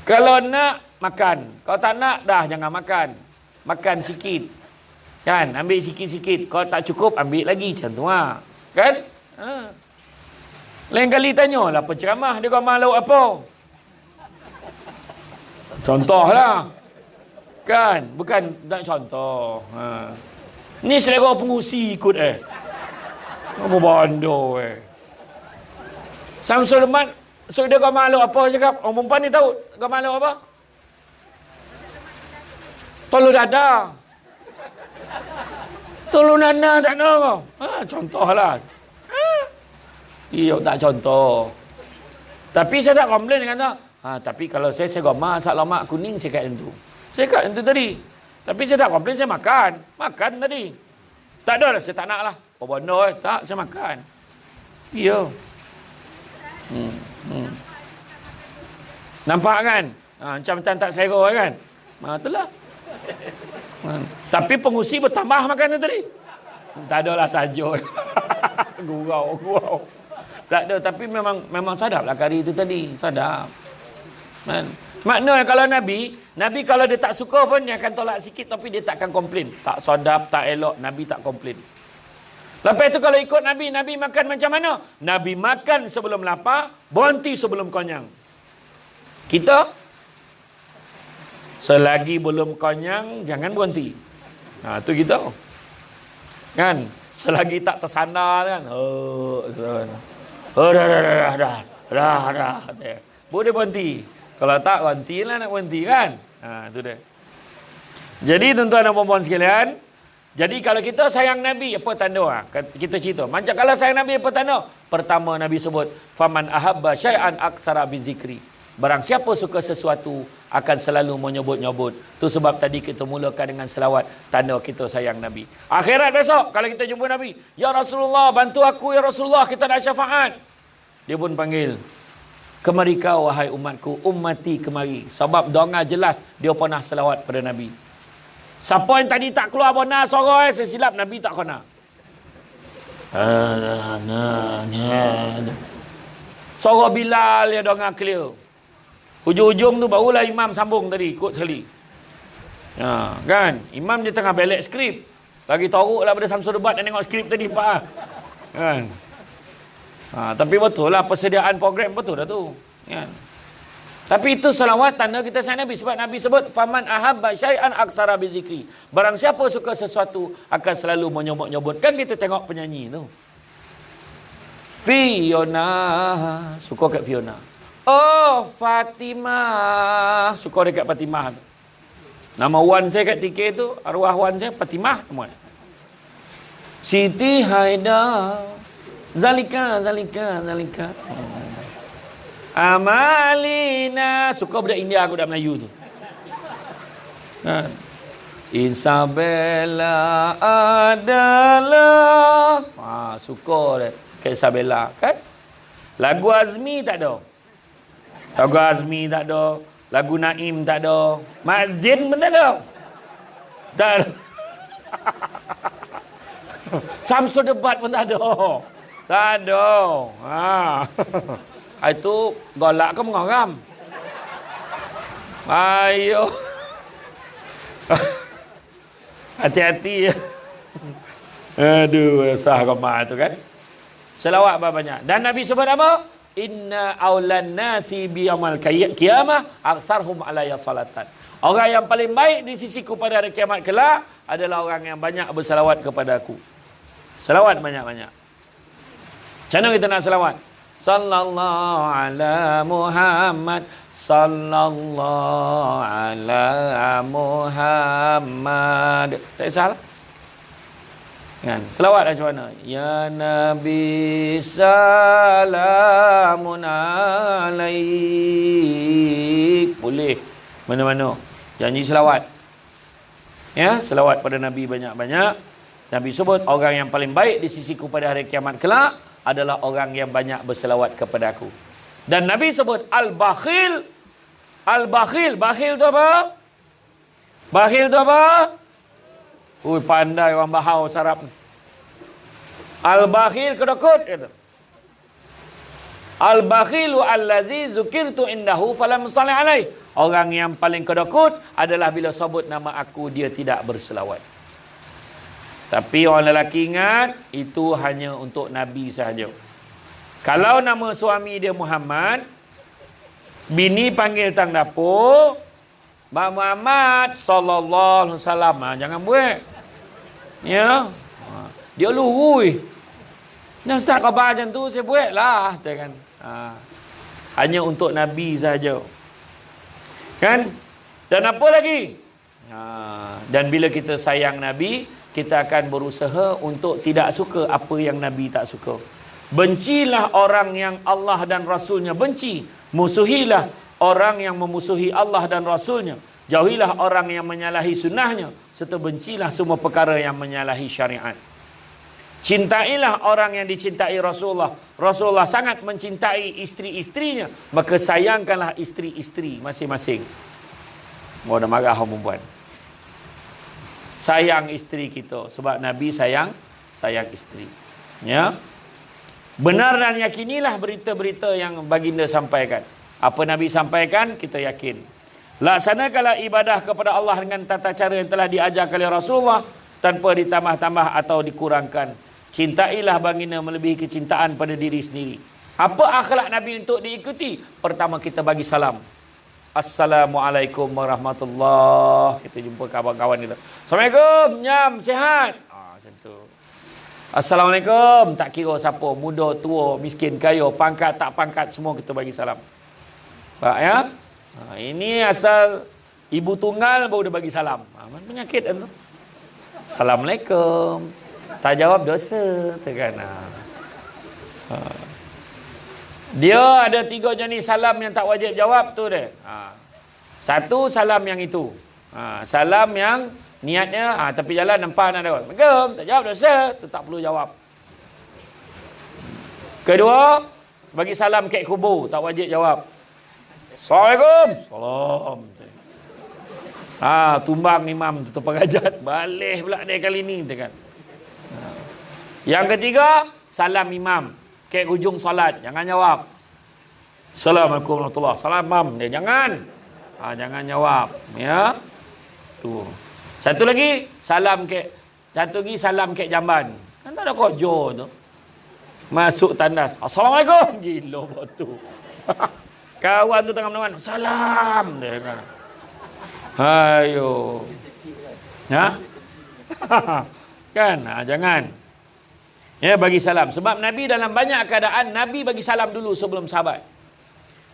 Kalau nak makan, kalau tak nak dah jangan makan. Makan sikit. Kan? Ambil sikit-sikit. Kalau tak cukup ambil lagi macam tu Kan? Lain kali tanyalah penceramah dia kau malu apa? Contohlah. Kan? Bukan nak contoh. Ni selera pengusi ikut Kamu bodoh Samsul Mat, so dia kau malu apa cakap? Orang perempuan ni tahu kau malu apa? Tolong dada. Tolong nana tak ada kau. Contohlah. Iya tak contoh. Tapi saya tak komplain dengan tu. Tapi kalau saya goma masak lemak kuning saya kat itu. Saya kat itu tadi. Tapi saya tak komplain, saya makan. Makan tadi. Tak ada lah, saya tak nak lah. Oh bodoh tak, saya makan. Iya. Nampak kan? Macam tak selera kan? Itulah. Tapi pengusi bertambah makan tadi. Tak adalah saja. Gurau. Tak ada, tapi memang sadap lah kari itu tadi. Sadap. Maknanya kalau Nabi kalau dia tak suka pun dia akan tolak sikit tapi dia tak akan komplain. Tak sadap, tak elok, Nabi tak komplain. Lepas itu kalau ikut Nabi makan macam mana? Nabi makan sebelum lapar, berhenti sebelum kenyang. Kita selagi belum kenyang jangan berhenti. Tu kita. Kan? Selagi tak tersandar kan. Dah. Boleh berhenti. Kalau tak berhentilah nak berhenti kan. Itu dia. Jadi tuan-tuan dan puan-puan sekalian, jadi kalau kita sayang Nabi apa tanda? Kita cerita. Macam kalau sayang Nabi apa tanda? Pertama Nabi sebut, faman ahabba syai'an aksara bizikri. Barang siapa suka sesuatu akan selalu menyebut-nyebut. Tu sebab tadi kita mulakan dengan selawat, tanda kita sayang Nabi. Akhirat besok kalau kita jumpa Nabi, ya Rasulullah, bantu aku ya Rasulullah, kita nak syafaat. Dia pun panggil, kemari kau wahai umatku, ummati kemari. Sebab doa jelas dia pernah selawat pada Nabi. Siapa yang tadi tak keluar benar suara saya silap, Nabi tak kena. Suara Bilal dia doa clear. Hujung-hujung tu barulah imam sambung tadi ikut sekali. Kan? Imam dia tengah belek skrip. Lagi teruk lah pada Samsul Debat yang tengok skrip tadi Pak. Kan? Tapi betul lah persediaan program betul dah tu. Kan? Tapi itu selawat tanda kita sayang Nabi. Sebab Nabi sebut, faman ahabba syai'an aksara bizikri. Barang siapa suka sesuatu akan selalu menyebut-nyebut. Kan kita tengok penyanyi tu. Fiona. Suka kat Fiona. Oh Fatimah. Suka dekat Fatimah. Nama wan saya kat TK tu, arwah wan saya Fatimah. Siti Haida. Zalika. Amalina. Suka budak India aku budak Melayu tu. Isabella adalah suka dia kat Isabella kan. Lagu Azmi tak ada. Lagu Naim tak ada. Mazin pun tak ada. Tak ada. Samsul Debat pun tak ada. Tak ada. Itu golak ke mengoram? Ayo. Hati-hati. Aduh, sah ramah tu kan. Selawat banyak. Dan Nabi sebut apa? Inna aulan nasi biyamal qiyamah aksarhum alayya salatan. Orang yang paling baik di sisiku pada hari kiamat kelak adalah orang yang banyak berselawat kepada aku. Selawat banyak-banyak. Macam mana kita nak selawat? Sallallahu ala Muhammad, sallallahu ala Muhammad. Tak salah. Kan? Selawat macam mana? Ya Nabi salamun alaik. Boleh. Mana-mana. Janji selawat. Ya, selawat pada Nabi banyak-banyak. Nabi sebut orang yang paling baik di sisiku pada hari kiamat kelak adalah orang yang banyak berselawat kepada aku. Dan Nabi sebut al-bakhil. Al-bakhil. Bakhil tu apa? Bakhil tu apa? Ui, pandai orang Bahau sarap. Al-bakhil kedekut kata. Al-bakhilu allazi zukirtu indahu falam salih alaih. Orang yang paling kedekut adalah bila sebut nama aku dia tidak berselawat. Tapi orang lelaki ingat, itu hanya untuk Nabi sahaja. Kalau nama suami dia Muhammad, bini panggil tang dapur, Mak Muhammad sallallahu alaihi wasallam, jangan buat. Ya. Dia luhui. Nah, Ustaz khabar macam tu saya buatlah, kan. Hanya untuk Nabi sahaja. Kan? Dan apa lagi? Dan bila kita sayang Nabi, kita akan berusaha untuk tidak suka apa yang Nabi tak suka. Bencilah orang yang Allah dan Rasulnya benci. Musuhilah orang yang memusuhi Allah dan Rasulnya. Jauhilah orang yang menyalahi sunnahnya. Serta bencilah semua perkara yang menyalahi syariat. Cintailah orang yang dicintai Rasulullah. Rasulullah sangat mencintai isteri-isterinya. Maka sayangkanlah isteri-isteri masing-masing. Oh, dah marah orang perempuan. Sayang isteri kita. Sebab Nabi sayang isteri. Ya. Benar dan yakinilah berita-berita yang baginda sampaikan. Apa Nabi sampaikan, kita yakin. Laksanakanlah ibadah kepada Allah dengan tata cara yang telah diajar oleh Rasulullah. Tanpa ditambah-tambah atau dikurangkan. Cintailah baginda melebihi kecintaan pada diri sendiri. Apa akhlak Nabi untuk diikuti? Pertama, kita bagi salam. Assalamualaikum warahmatullahi. Kita jumpa kawan-kawan kita. Assalamualaikum, nyam, sihat. Macam tu. Assalamualaikum, tak kira siapa, muda, tua, miskin, kaya, pangkat, tak pangkat, semua kita bagi salam. Pak ya? Ini asal ibu tunggal baru dia bagi salam. Penyakit kan tu. Assalamualaikum. Tak jawab dosa, kan. Dia ada 3 jenis salam yang tak wajib jawab tu dia. Satu, salam yang itu. Salam yang niatnya, tapi jalan nampak nak jawab. Assalamualaikum, tak jawab dosa, tu tak perlu jawab. Kedua, bagi salam kek kubur, tak wajib jawab. Assalamualaikum. Salam. Tumbang imam tu pengajar. Balik pula dia kali ni, kan. Yang ketiga, salam imam. Kek hujung solat, jangan jawab. Assalamualaikum warahmatullahi wabarakatuh. Salam imam dia jangan. Jangan jawab, ya. Tu. Satu lagi salam kek jamban. Kan tak ada kojo tu. Masuk tandas. Assalamualaikum. Gila betul. Kawan tu tengah menawan. Salam dia kan. Ayo. Ya? Kan? Jangan. Ya, bagi salam. Sebab Nabi dalam banyak keadaan, Nabi bagi salam dulu sebelum sahabat.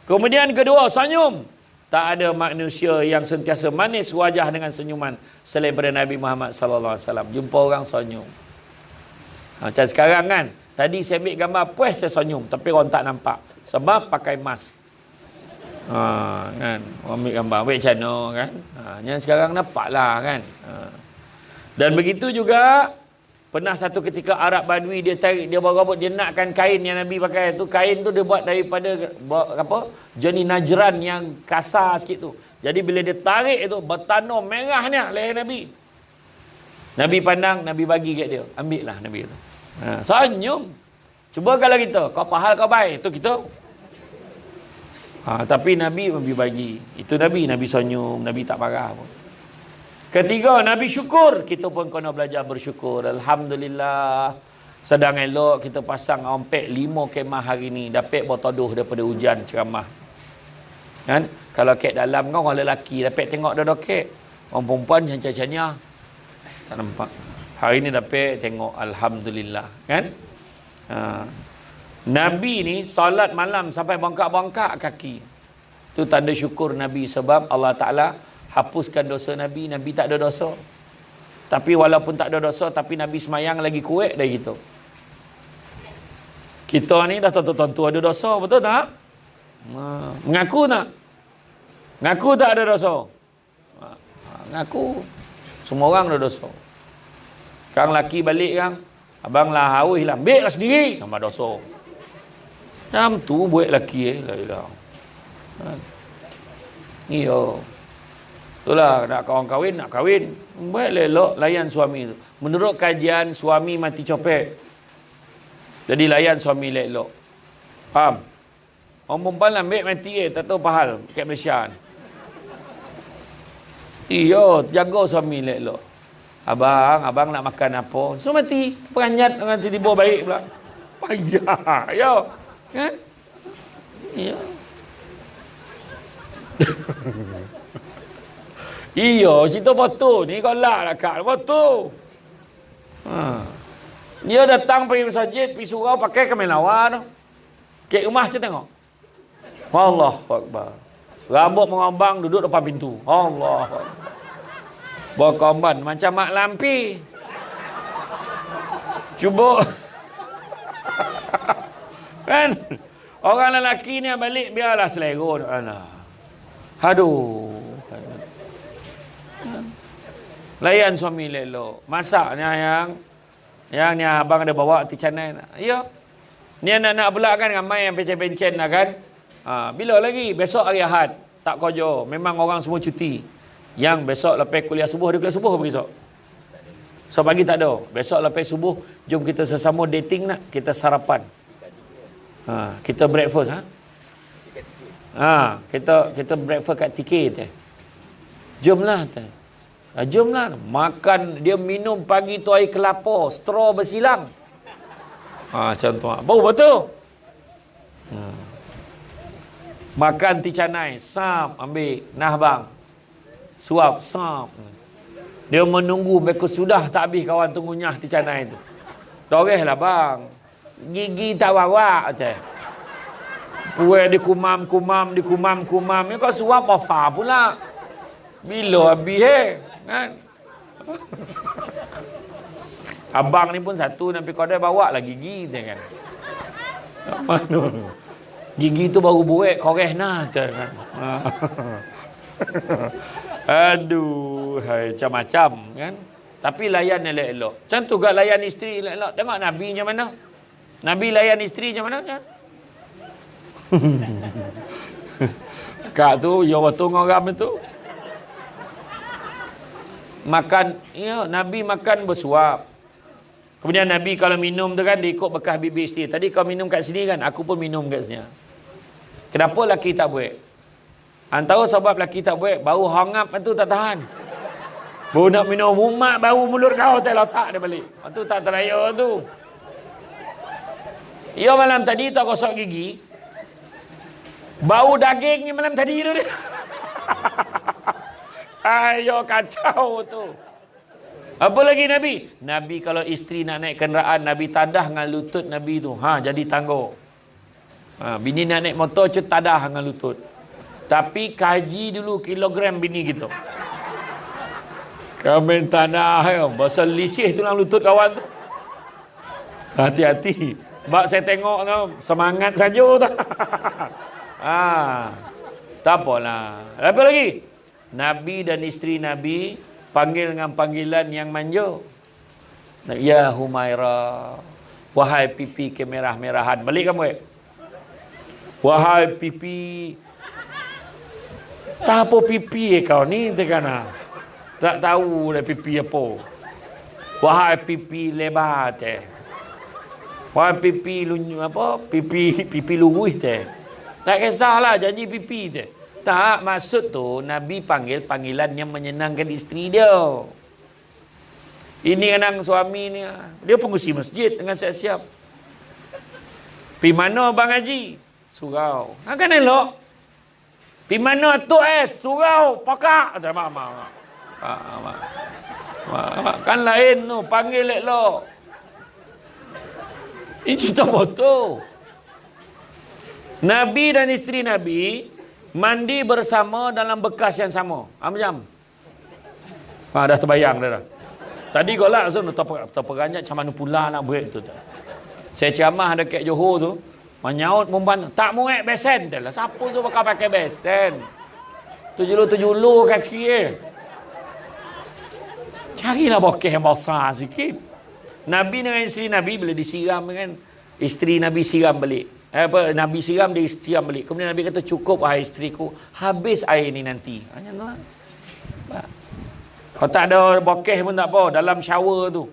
Kemudian kedua, senyum. Tak ada manusia yang sentiasa manis wajah dengan senyuman selain daripada Nabi Muhammad sallallahu alaihi wasallam. Jumpa orang senyum. Macam sekarang kan. Tadi saya ambil gambar puas saya senyum. Tapi orang tak nampak. Sebab pakai mask. Kan. Orang ambil gambar. Ambil macam mana kan. Yang sekarang nampak lah kan. Dan begitu juga. Pernah satu ketika Arab Badui dia tarik, dia bawa dia nakkan kain yang Nabi pakai tu. Kain tu dia buat daripada jenis Najran yang kasar sikit tu. Jadi bila dia tarik itu bertanam merahnya leher Nabi. Nabi pandang, Nabi bagi kat dia. Ambil lah Nabi tu. Senyum. Cuba kalau kita, kau pahal kau baik, tu kita. Tapi Nabi bagi. Itu Nabi senyum, Nabi tak marah pun. Ketiga, Nabi syukur. Kita pun kena belajar bersyukur. Alhamdulillah. Sedang elok kita pasang ompek 5 kemah hari ni. Dapat bertodoh daripada hujan ceramah. Kan? Kalau kek dalam kan orang lelaki. Dapat tengok dah kek. Orang perempuan cancanya. Tak nampak. Hari ni dapat tengok. Alhamdulillah. Kan? Nabi ni solat malam sampai bongkak-bongkak kaki. Itu tanda syukur Nabi sebab Allah Ta'ala hapuskan dosa Nabi. Nabi tak ada dosa. Tapi walaupun tak ada dosa, tapi Nabi semayang lagi kuat dari kita. Kita ni dah tentu-tentu ada dosa, betul tak? Mengaku tak? Mengaku tak ada dosa? Mengaku. Semua orang ada dosa. Kang laki balik kang, abang lah haus lah, ambil lah sendiri. Tambah dosa. Macam tu buat laki la ilah. Iya. Itulah nak kawan kahwin, nak kahwin. Buat elok layan suami tu. Menurut kajian suami mati copet. Jadi layan suami elok. Faham? Orang perempuan lah ambil mati tak tahu pahal kat Malaysia ni. Iya, jaga suami elok. Abang nak makan apa? So mati. Peranjat dengan tiba-tiba baik pula. Payah. Ya. Kan? Iya. Iya, cerita betul ni kolak lah kak. Betul. Dia datang pergi masjid, pergi surau pakai kemenawan tu. Kek rumah je tengok. Allah Akbar. Rambut mengambang duduk depan pintu. Allah Akbar. Berkorban macam mak lampi. Cuba. Kan? Orang lelaki ni balik biarlah selera. Aduh. Layan suami elok. Masaknya yang ni abang ada bawa ti canai. Ya. Ni anak-anak pula kan ramai yang pencen-pencen lah kan. Bila lagi? Besok hari Ahad. Tak kerja. Memang orang semua cuti. Yang besok lepas kuliah subuh, ada kuliah subuh apa besok? So pagi tak ada. Besok lepas subuh, jom kita sesama dating nak. Kita sarapan. Kita breakfast. Kita breakfast kat tiket. Jomlah. Jomlah. Makan, dia minum pagi tu air kelapa. Straw bersilang. Macam tu. Bau betul. Makan ti canai. Sap, ambil. Nah bang. Suap, sap. Dia menunggu mereka sudah tak habis kawan tunggu nyah ti canai tu. Doreh lah bang. Gigi tak wawa. Puai dikumam. Ni kau suap apa pula? Bila habis kan? Abang ni pun satu nampi kodai bawa lah gigi kan. Gigi tu baru buat koreh nah kan. Aduh, macam-macam kan. Tapi layan elok-elok. Macam tu gak layan isteri elok-elok. Tengok Nabi macam mana? Nabi layan isteri macam mana kan? Kak tu, ya betul orang tu. Makan, ya Nabi makan bersuap. Kemudian Nabi kalau minum tu kan dia ikut bekas bibir isteri. Tadi kau minum kat sini kan, aku pun minum kat sini. Kenapa laki tak buat? Antara sebab laki tak buat, bau hangap tu tak tahan. Baru nak minum umat, bau mulut kau tak letak dia balik. Tu tak teraya tu. Ya malam tadi tak gosok gigi. Bau daging ni malam tadi tu dia. Ayo kacau tu. Apa lagi Nabi? Nabi kalau isteri nak naik kenderaan, Nabi tadah dengan lutut Nabi tu. Jadi tangguh. Bini nak naik motor, tadah dengan lutut. Tapi kaji dulu kilogram bini gitu. Kami tanah ya, pasal lisih tu dalam lutut kawan tu. Hati-hati. Sebab saya tengok tu, semangat saja tu. Tak apalah. Apa lagi? Nabi dan isteri Nabi panggil dengan panggilan yang manja. Ya Humaira, wahai pipi kemerah-merahan. Balik kamu. Wahai pipi. Tak apa pipi kau ni tekana. Tak tahu dah pipi apa. Wahai pipi lebar teh. Wahai pipi apa? Pipi lurus teh. Tak kisahlah janji pipi teh. Tak, maksud tu Nabi panggil panggilan yang menyenangkan isteri dia. Ini anak suami ni, dia pengusi masjid dengan siap-siap. Pi mana Bang Haji? Surau. Kan elok. Pi mana tu surau, pakak. Mak. Kan lain tu, panggil elok. Ini cerita betul. Nabi dan isteri Nabi mandi bersama dalam bekas yang sama. Macam? Dah terbayang dah. Tadi golak tu terperanjat macam mana pula nak buat tu. Saya ceramah dekat Johor tu, menyaut membantu. Tak muat besen dah lah. Siapa tu bakal pakai besen? Tujulu kaki Carilah bokeh yang besar sikit. Nabi dengan isteri Nabi bila disiram kan, isteri Nabi siram balik. Nabi siram, dia siram balik. Kemudian Nabi kata, cukup wahai isteriku, habis air ni nanti. Hanya tu lah. Kalau tak ada bokeh pun tak apa, dalam shower tu.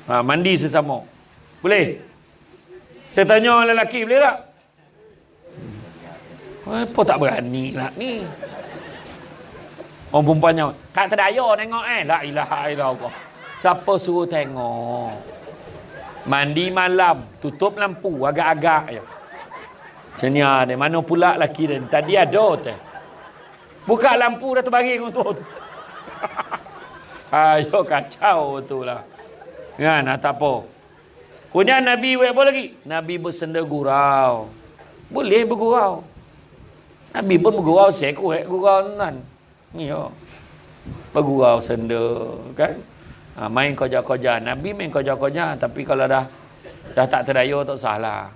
Mandi sesama. Boleh? Saya tanya lelaki, boleh tak? Apa tak berani lah ni? Orang perempuannya, tak terdaya tengok La ilaha illallah. Siapa suruh tengok? Mandi malam, tutup lampu agak-agak je. Macam ni ada. Mana pula laki dia? Tadi ada tu. Buka lampu dah terbaring untuk tu. Ayo kacau tu lah. Kan, tak apa. Kemudian Nabi buat apa lagi? Nabi bersenda gurau. Boleh bergurau. Nabi pun bergurau, saya gurau kan. Ya. Bergurau senda kan. Main koja-koja. Nabi main koja-koja, tapi kalau dah tak terdaya tak salah.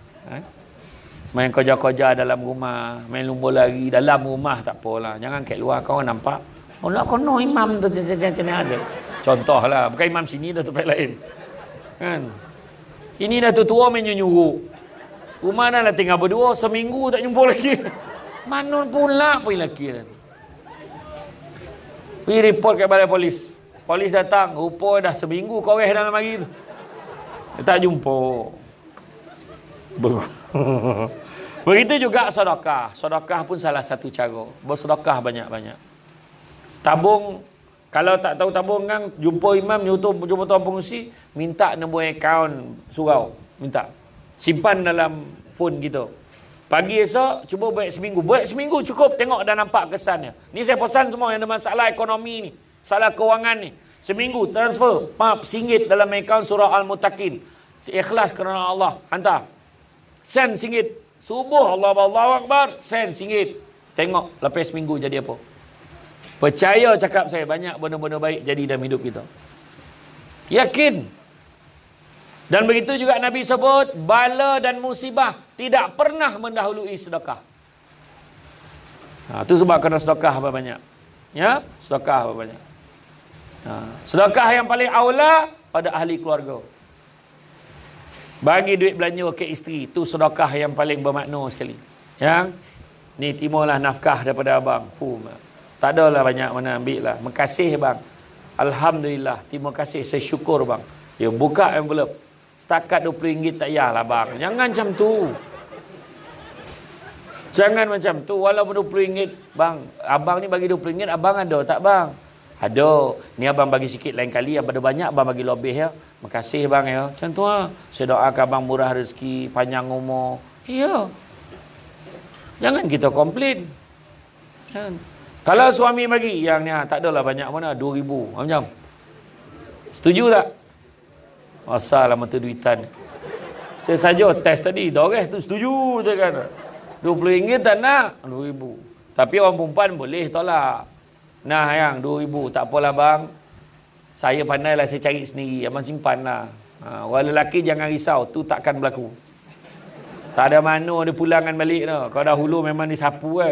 Main koja-koja dalam rumah, main lumba lari dalam rumah tak apalah. Jangan kat luar kau nampak. Oh nak kono imam tu macam ada. Contohlah, bukan imam sini dah tempat lain. Kan? Ini dah tua main nyuruh. Rumah dah lah tinggal berdua, seminggu tak jumpa lagi. Mana pula pergi lelaki dah. Pergi report kat balai polis. Polis datang, rupa dah seminggu koreh dalam hari tu. Dia tak jumpa. Begitu juga sedekah. Sedekah pun salah satu cara. Bersedekah banyak-banyak. Tabung, kalau tak tahu tabung kan, jumpa imam, jumpa tuan pengusi, minta nombor akaun surau. Minta. Simpan dalam phone kita. Pagi esok, cuba buat seminggu. Buat seminggu cukup, tengok dah nampak kesannya. Ni saya pesan semua yang ada masalah ekonomi ni. Masalah kewangan ni. Seminggu, transfer. RM1 dalam akaun surah Al-Mutakin. Ikhlas kerana Allah. Hantar. Send RM1. Subuh, Allahu Akbar. Send RM1. Tengok, lepas seminggu jadi apa. Percaya cakap saya, banyak benda-benda baik jadi dalam hidup kita. Yakin. Dan begitu juga Nabi sebut, bala dan musibah tidak pernah mendahului sedekah. Itu sebab kena sedekah apa banyak. Ya, sedekah apa banyak. Sedekah yang paling aula pada ahli keluarga. Bagi duit belanja ke isteri, itu sedekah yang paling bermakna sekali. Yang ni timalah nafkah daripada abang. Tak adalah banyak mana ambil lah. Makasih bang. Alhamdulillah. Terima kasih. Saya syukur bang. Ya, buka envelope. Setakat RM20 tak payahlah bang. Jangan macam tu. Jangan macam tu. Walaupun RM20. Bang, abang ni bagi RM20. Abang ada tak bang? Ada. Ni abang bagi sikit lain kali. Abang ada banyak. Abang bagi lebih ya. Makasih bang ya. Macam tu lah. Saya doakan abang murah rezeki. Panjang umur. Ya. Jangan kita komplain. Jangan. Kalau suami bagi yang ni tak adalah banyak mana, RM2,000 macam. Setuju tak? Asal lah mata duitan. Saya saja test tadi, Dores tu setuju je kan. RM20 tak nak, RM2,000. Tapi orang perempuan boleh tolak. Nah yang RM2,000, tak apalah bang. Saya pandai lah, saya cari sendiri. Abang simpan lah. Orang lelaki jangan risau, tu takkan berlaku. Tak ada mana dia pulangan balik tu. Kalau dah hulu memang disapu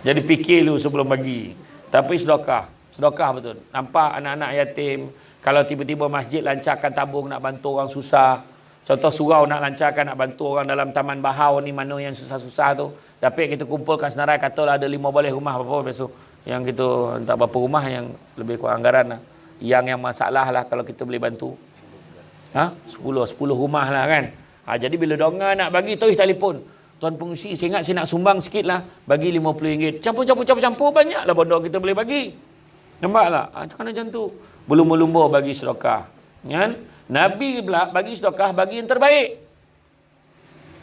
Jadi fikir dulu sebelum bagi. Tapi sedekah. Sedekah betul. Nampak anak-anak yatim. Kalau tiba-tiba masjid lancarkan tabung nak bantu orang susah. Contoh surau nak lancarkan nak bantu orang dalam taman bahau ni. Mana yang susah-susah tu. Dapat kita kumpulkan senarai. Katalah ada 15 rumah apa-apa besok. Yang kita tak berapa rumah yang lebih kurang anggaran lah. Yang masalah lah kalau kita boleh bantu. 10 rumah lah kan. Jadi bila donga nak bagi terus telefon. Tuan pengusi, saya ingat saya nak sumbang sikit lah. Bagi RM50. Campur banyaklah benda kita boleh bagi. Nampak tak? Kan macam tu. Berlumba-lumba bagi sedekah. Kan? Nabi pula bagi sedekah bagi yang terbaik.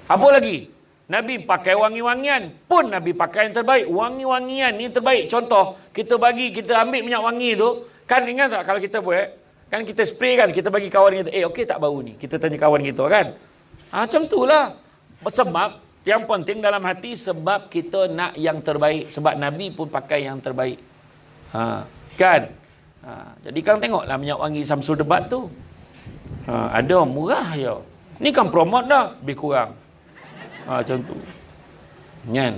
Apa lagi? Nabi pakai wangi-wangian. Pun Nabi pakai yang terbaik. Wangi-wangian ni terbaik. Contoh, kita ambil minyak wangi tu. Kan ingat tak kalau kita buat? Kan kita spray kan. Kita bagi kawan kita. Okey tak bau ni? Kita tanya kawan kita kan. Macam tu lah. Sebab Yang penting dalam hati sebab kita nak yang terbaik. Sebab Nabi pun pakai yang terbaik. Kan? Jadi kang tengoklah minyak wangi Samsul Debat tu. Ada murah je. Ni kan promote dah. Lebih kurang. Macam tu. Kan?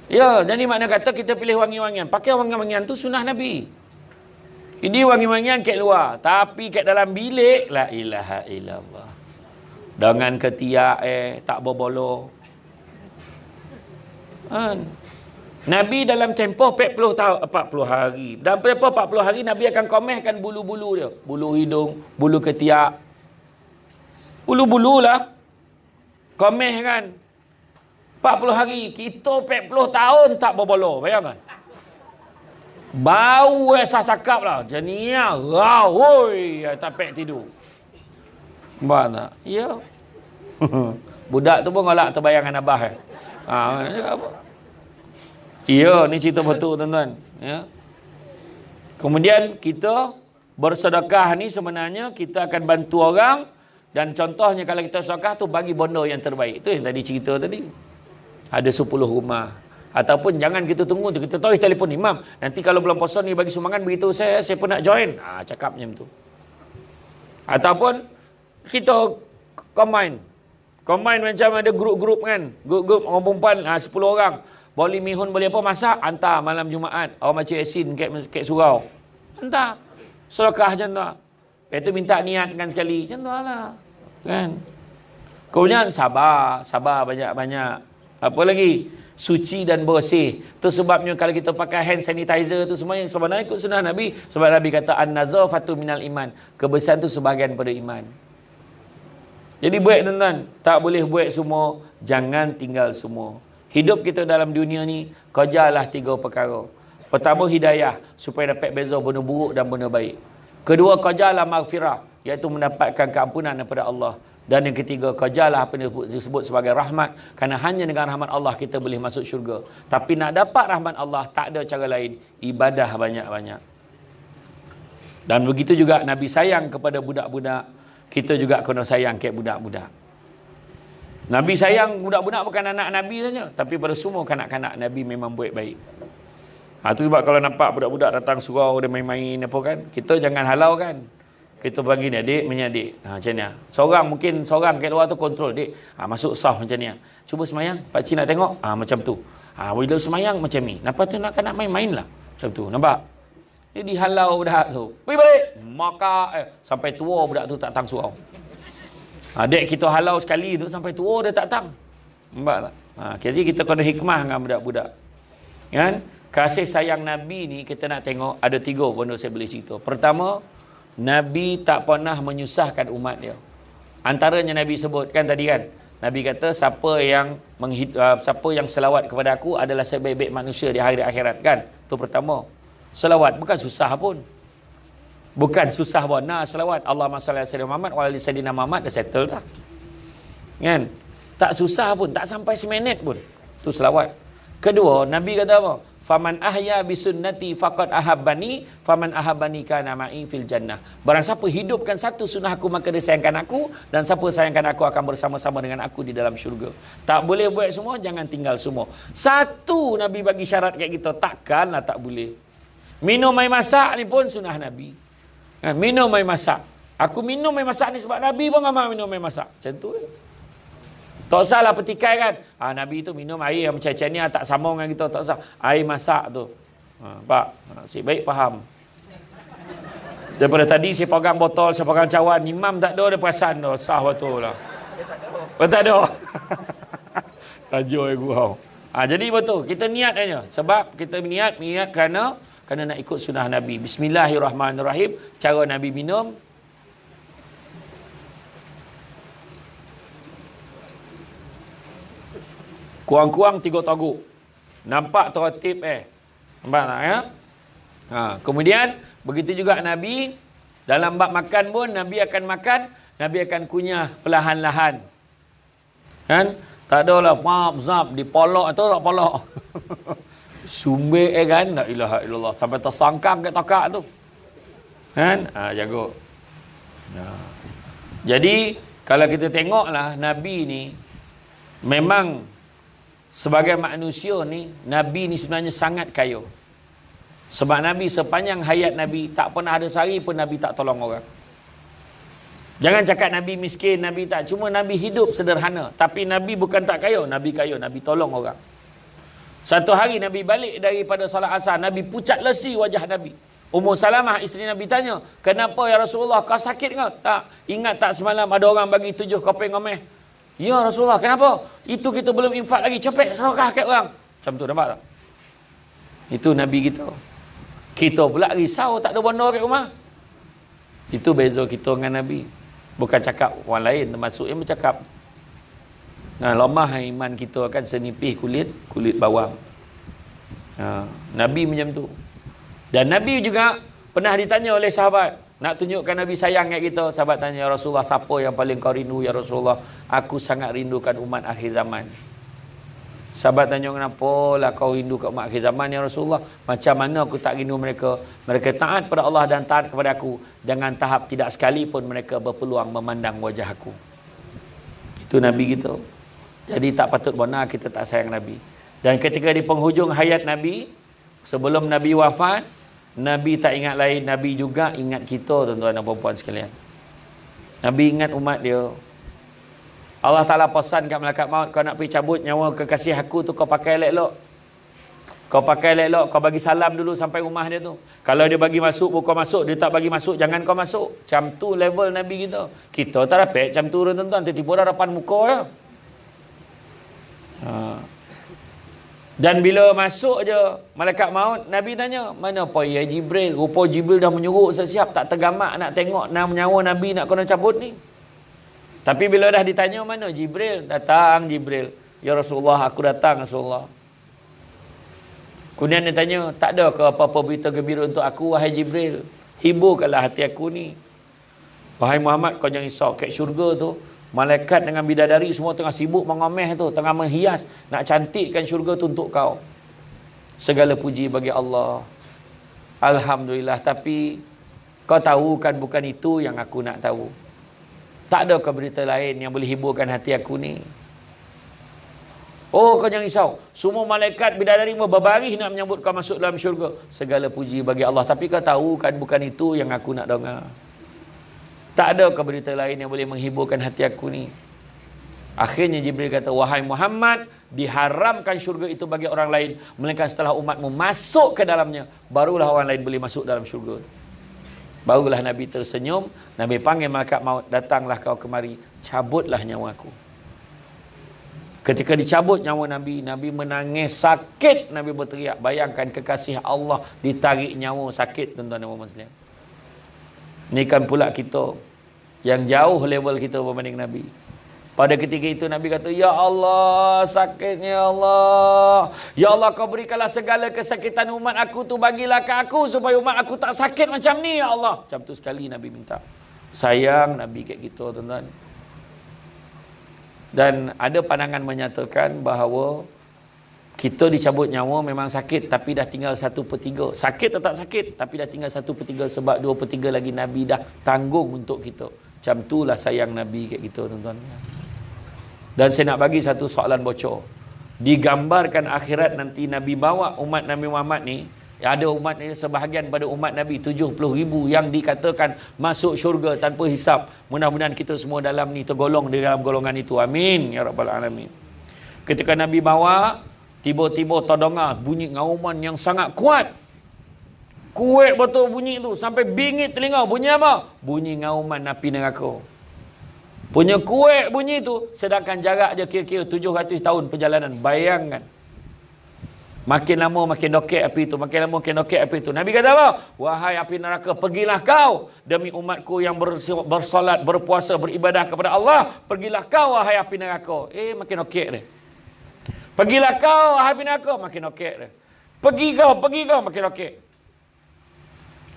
Ya, jadi makna kata kita pilih wangi-wangian. Pakai wangi-wangian tu sunnah Nabi. Ini wangi-wangian kat luar. Tapi kat dalam bilik, la ilaha illallah. Dengan ketiak tak berbolo. Nabi dalam tempoh 40 hari. Dalam tempoh 40 hari Nabi akan komehkan bulu-bulu dia. Bulu hidung, bulu ketiak. Bulu-bulu lah. Komeh kan. 40 hari. Kita 40 tahun tak berbolo. Bayangkan. Bau sasakap lah. Jenia. Hoi. Tak pek tidur. Nampak tak? Ya. Budak tu pun ngalak terbayangkan abah. Ya, ni cerita betul tuan-tuan. Ya. Kemudian kita bersedekah ni sebenarnya kita akan bantu orang. Dan contohnya kalau kita sedekah tu bagi bondo yang terbaik. Itu yang tadi cerita tadi. Ada 10 rumah. Ataupun jangan kita tunggu tu. Kita tahu telefon imam. Nanti kalau bulan puasa ni bagi sumbangan beritahu saya pun nak join. Cakap macam tu. Ataupun kita combine macam ada grup-grup kan. Grup-grup orang perempuan 10 orang. Boleh mihun, boleh apa, masak, hantar malam Jumaat. Orang baca Yasin kat surau. Hantar. Sedekah macam tu. Lepas tu minta niatkan sekali. Macam tu lah. Kan? Kemudian sabar banyak-banyak. Apa lagi? Suci dan bersih. Tu sebabnya kalau kita pakai hand sanitizer tu semua yang sebenarnya ikut sunnah Nabi. Sebab Nabi kata an-nazafatu minal iman. Kebersihan tu sebahagian pada iman. Jadi buat tuan-tuan, tak boleh buat semua, jangan tinggal semua. Hidup kita dalam dunia ni, kerjalah 3 perkara. Pertama, hidayah, supaya dapat beza benda buruk dan benda baik. Kedua, kerjalah maghfirah, iaitu mendapatkan keampunan daripada Allah. Dan yang ketiga, kerjalah apa yang disebut sebagai rahmat, kerana hanya dengan rahmat Allah kita boleh masuk syurga. Tapi nak dapat rahmat Allah, tak ada cara lain, ibadah banyak-banyak. Dan begitu juga Nabi sayang kepada budak-budak, kita juga kena sayang kat budak-budak. Nabi sayang budak-budak bukan anak Nabi saja, tapi pada semua kanak-kanak Nabi memang buat baik. Itu sebab kalau nampak budak-budak datang surau dia main-main apa kan, kita jangan halau kan. Kita bagi ni adik menyadik. Macam ni. Mungkin seorang kat luar tu kontrol dik. Masuk sah macam ni. Cuba semayang, pak cik nak tengok. Macam tu. Bila semayang macam ni. Nampak tu nak main-main lah. Macam tu. Nampak? Jadi halau budak tu. Pergi balik. Maka sampai tua budak tu tak datang surau. Dek kita halau sekali tu sampai tua dia tak datang. Nampak tak? Jadi kita kena hikmah dengan budak-budak. Kan? Kasih sayang Nabi ni kita nak tengok ada 3 benda saya boleh cerita. Pertama, Nabi tak pernah menyusahkan umat dia. Antaranya Nabi sebut kan tadi kan. Nabi kata siapa yang selawat kepada aku adalah sebaik-baik manusia di hari akhirat kan. Itu pertama. Selawat bukan susah pun. Bukan susah pun. Selawat Allahumma salli ala sayyidina Muhammad wa ala sayyidina Muhammad dah settle dah. Kan? Tak susah pun, tak sampai seminit pun. Tu selawat. Kedua, Nabi kata apa? Faman ahya bi sunnati faqad ahabbani, faman ahabbani kana ma'i fil jannah. Barang siapa hidupkan satu sunnah aku maka dia sayangkan aku, dan siapa sayangkan aku akan bersama-sama dengan aku di dalam syurga. Tak boleh buat semua, jangan tinggal semua. Satu Nabi bagi syarat kayak gitu, takkanlah tak boleh. Minum air masak ni pun sunnah Nabi. Minum air masak. Aku minum air masak ni sebab Nabi pun amat minum air masak. Macam tu. Tak usahlah petikai kan. Nabi tu minum air yang macam-macam ni tak sama dengan kita. Tak usah. Air masak tu. Pak, si baik faham. Daripada tadi saya pegang botol, saya pegang cawan. Imam tak ada perasan tu. Sah betul lah. Betul tak ada. Tajuk gurau. Jadi betul. Kita niat aja. Sebab kita niat kerana nak ikut sunnah Nabi. Bismillahirrahmanirrahim. Cara Nabi minum. Kurang-kurang 3 toguk. Nampak tertib Nampak tak ya? Kemudian begitu juga Nabi dalam bab makan pun Nabi akan makan, Nabi akan kunyah perlahan-lahan. Kan? Tak adalah zap dipolok atau tak polok. Sumbek kan? La ilaha illallah sampai tersangkang kat tokak tu. Kan? Jago. Jadi kalau kita tengoklah Nabi ni memang sebagai manusia ni, Nabi ni sebenarnya sangat kaya. Sebab Nabi sepanjang hayat Nabi, tak pernah ada sehari pun Nabi tak tolong orang. Jangan cakap Nabi miskin, Nabi tak. Cuma Nabi hidup sederhana. Tapi Nabi bukan tak kaya, Nabi kaya, Nabi tolong orang. Satu hari Nabi balik daripada solat asar, Nabi pucat lesi wajah Nabi. Ummu Salamah isteri Nabi tanya, kenapa ya Rasulullah, kau sakit ke? Tak. Ingat tak semalam ada orang bagi 7 kopeng omeh? Ya Rasulullah, kenapa? Itu kita belum infak lagi, cepet sedekah kat orang. Macam tu, nampak tak? Itu Nabi kita. Kita pula risau tak ada benda kat rumah. Itu beza kita dengan Nabi. Bukan cakap orang lain, termasuk yang bercakap. Nah, lemah iman kita kan senipih kulit bawang. Nabi macam tu. Dan Nabi juga pernah ditanya oleh sahabat, nak tunjukkan Nabi sayang kat kita. Sahabat tanya, ya Rasulullah, siapa yang paling kau rindu ya Rasulullah? Aku sangat rindukan umat akhir zaman. Sahabat tanya, kenapa lah kau rindu kat umat akhir zaman ya Rasulullah? Macam mana aku tak rindu mereka? Mereka taat pada Allah dan taat kepada aku. Dengan tahap tidak sekalipun mereka berpeluang memandang wajah aku. Itu Nabi kita. Jadi tak patut benar kita tak sayang Nabi. Dan ketika di penghujung hayat Nabi, sebelum Nabi wafat, Nabi tak ingat lain, Nabi juga ingat kita, tuan-tuan dan puan-puan sekalian. Nabi ingat umat dia. Allah Ta'ala pesan kat malaikat maut, kau nak pergi cabut nyawa kekasih aku tu, kau pakai elok-elok. Kau pakai elok-elok, kau bagi salam dulu sampai rumah dia tu. Kalau dia bagi masuk, kau masuk. Dia tak bagi masuk, jangan kau masuk. Macam tu level Nabi kita. Kita tak dapat macam tu, tuan-tuan. Tiba-tiba dah depan muka ya. Dan bila masuk je malaikat maut, Nabi tanya, mana pergi ya Jibril? Rupa Jibril dah menyuruh siap-siap, tak tergamak nak tengok nyawa Nabi nak kena cabut ni. Tapi bila dah ditanya, mana Jibril? Datang Jibril. Ya Rasulullah, aku datang Rasulullah. Kemudian dia tanya, tak ada ke apa-apa berita gembira untuk aku, wahai Jibril? Hiburkanlah hati aku ni. Wahai Muhammad, kau jangan risau. Kat syurga tu, malaikat dengan bidadari semua tengah sibuk mengomeh tu, tengah menghias, nak cantikkan syurga tu untuk kau. Segala puji bagi Allah. Alhamdulillah. Tapi kau tahu kan bukan itu yang aku nak tahu. Tak ada ke berita lain yang boleh hiburkan hati aku ni? Oh, kau jangan risau. Semua malaikat bidadari berbaris nak menyambut kau masuk dalam syurga. Segala puji bagi Allah. Tapi kau tahu kan bukan itu yang aku nak dengar. Tak ada ke berita lain yang boleh menghiburkan hati aku ni? Akhirnya Jibril kata, wahai Muhammad, diharamkan syurga itu bagi orang lain, melainkan setelah umatmu masuk ke dalamnya, barulah orang lain boleh masuk dalam syurga. Barulah Nabi tersenyum. Nabi panggil malaikat maut, datanglah kau kemari, cabutlah nyawa aku. Ketika dicabut nyawa Nabi, Nabi menangis sakit. Nabi berteriak. Bayangkan kekasih Allah ditarik nyawa sakit, tuan-tuan dan puan-puan sekalian. Ini kan pula kita yang jauh level kita berbanding Nabi. Pada ketika itu Nabi kata, ya Allah, sakitnya Allah. Ya Allah, kau berikanlah segala kesakitan umat aku tu, bagilah ke aku supaya umat aku tak sakit macam ni ya Allah. Macam tu sekali Nabi minta. Sayang Nabi kayak gitu, tuan-tuan. Dan ada pandangan menyatakan bahawa kita dicabut nyawa memang sakit, tapi dah tinggal 1/3. Sakit tetap sakit, tapi dah tinggal 1/3 sebab 2/3 lagi Nabi dah tanggung untuk kita. Macam itulah sayang Nabi kayak gitu, tuan-tuan. Dan saya nak bagi satu soalan bocor. Digambarkan akhirat nanti Nabi bawa umat Nabi Muhammad ni, ada umat ni, sebahagian pada umat Nabi 70,000 yang dikatakan masuk syurga tanpa hisap. Mudah-mudahan kita semua dalam ni tergolong di dalam golongan itu. Amin ya rabbal alamin. Ketika Nabi bawa, tiba-tiba terdengar bunyi ngauman yang sangat kuat. Kuat betul bunyi tu sampai bingit telinga. Bunyi apa? Bunyi ngauman api neraka. Punya kuat bunyi tu, sedangkan jarak je kira-kira 700 tahun perjalanan. Bayangkan. Makin lama makin dokek api itu, makin lama makin dokek api itu. Nabi kata apa? Wahai api neraka, pergilah kau demi umatku yang bersolat, berpuasa, beribadah kepada Allah. Pergilah kau wahai api neraka. Makin dokek dia. Pergilah kau wahai api neraka, makin dokek dia. Pergi kau, makin dokek.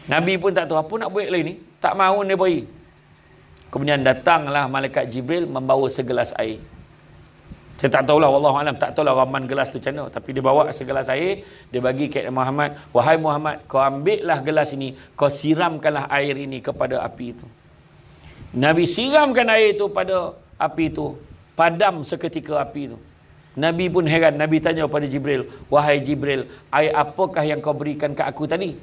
Nabi pun tak tahu apa nak buat lagi ni. Tak mahu dia pergi. Kemudian datanglah malaikat Jibril membawa segelas air. Saya tak tahulah, wallahualam, tak tahulah raman gelas tu macam mana. Tapi dia bawa segelas air, dia bagi kepada Muhammad. Wahai Muhammad, kau ambillah gelas ini, kau siramkanlah air ini kepada api itu. Nabi siramkan air itu pada api itu. Padam seketika api itu. Nabi pun heran. Nabi tanya pada Jibril, wahai Jibril, air apakah yang kau berikan ke aku tadi?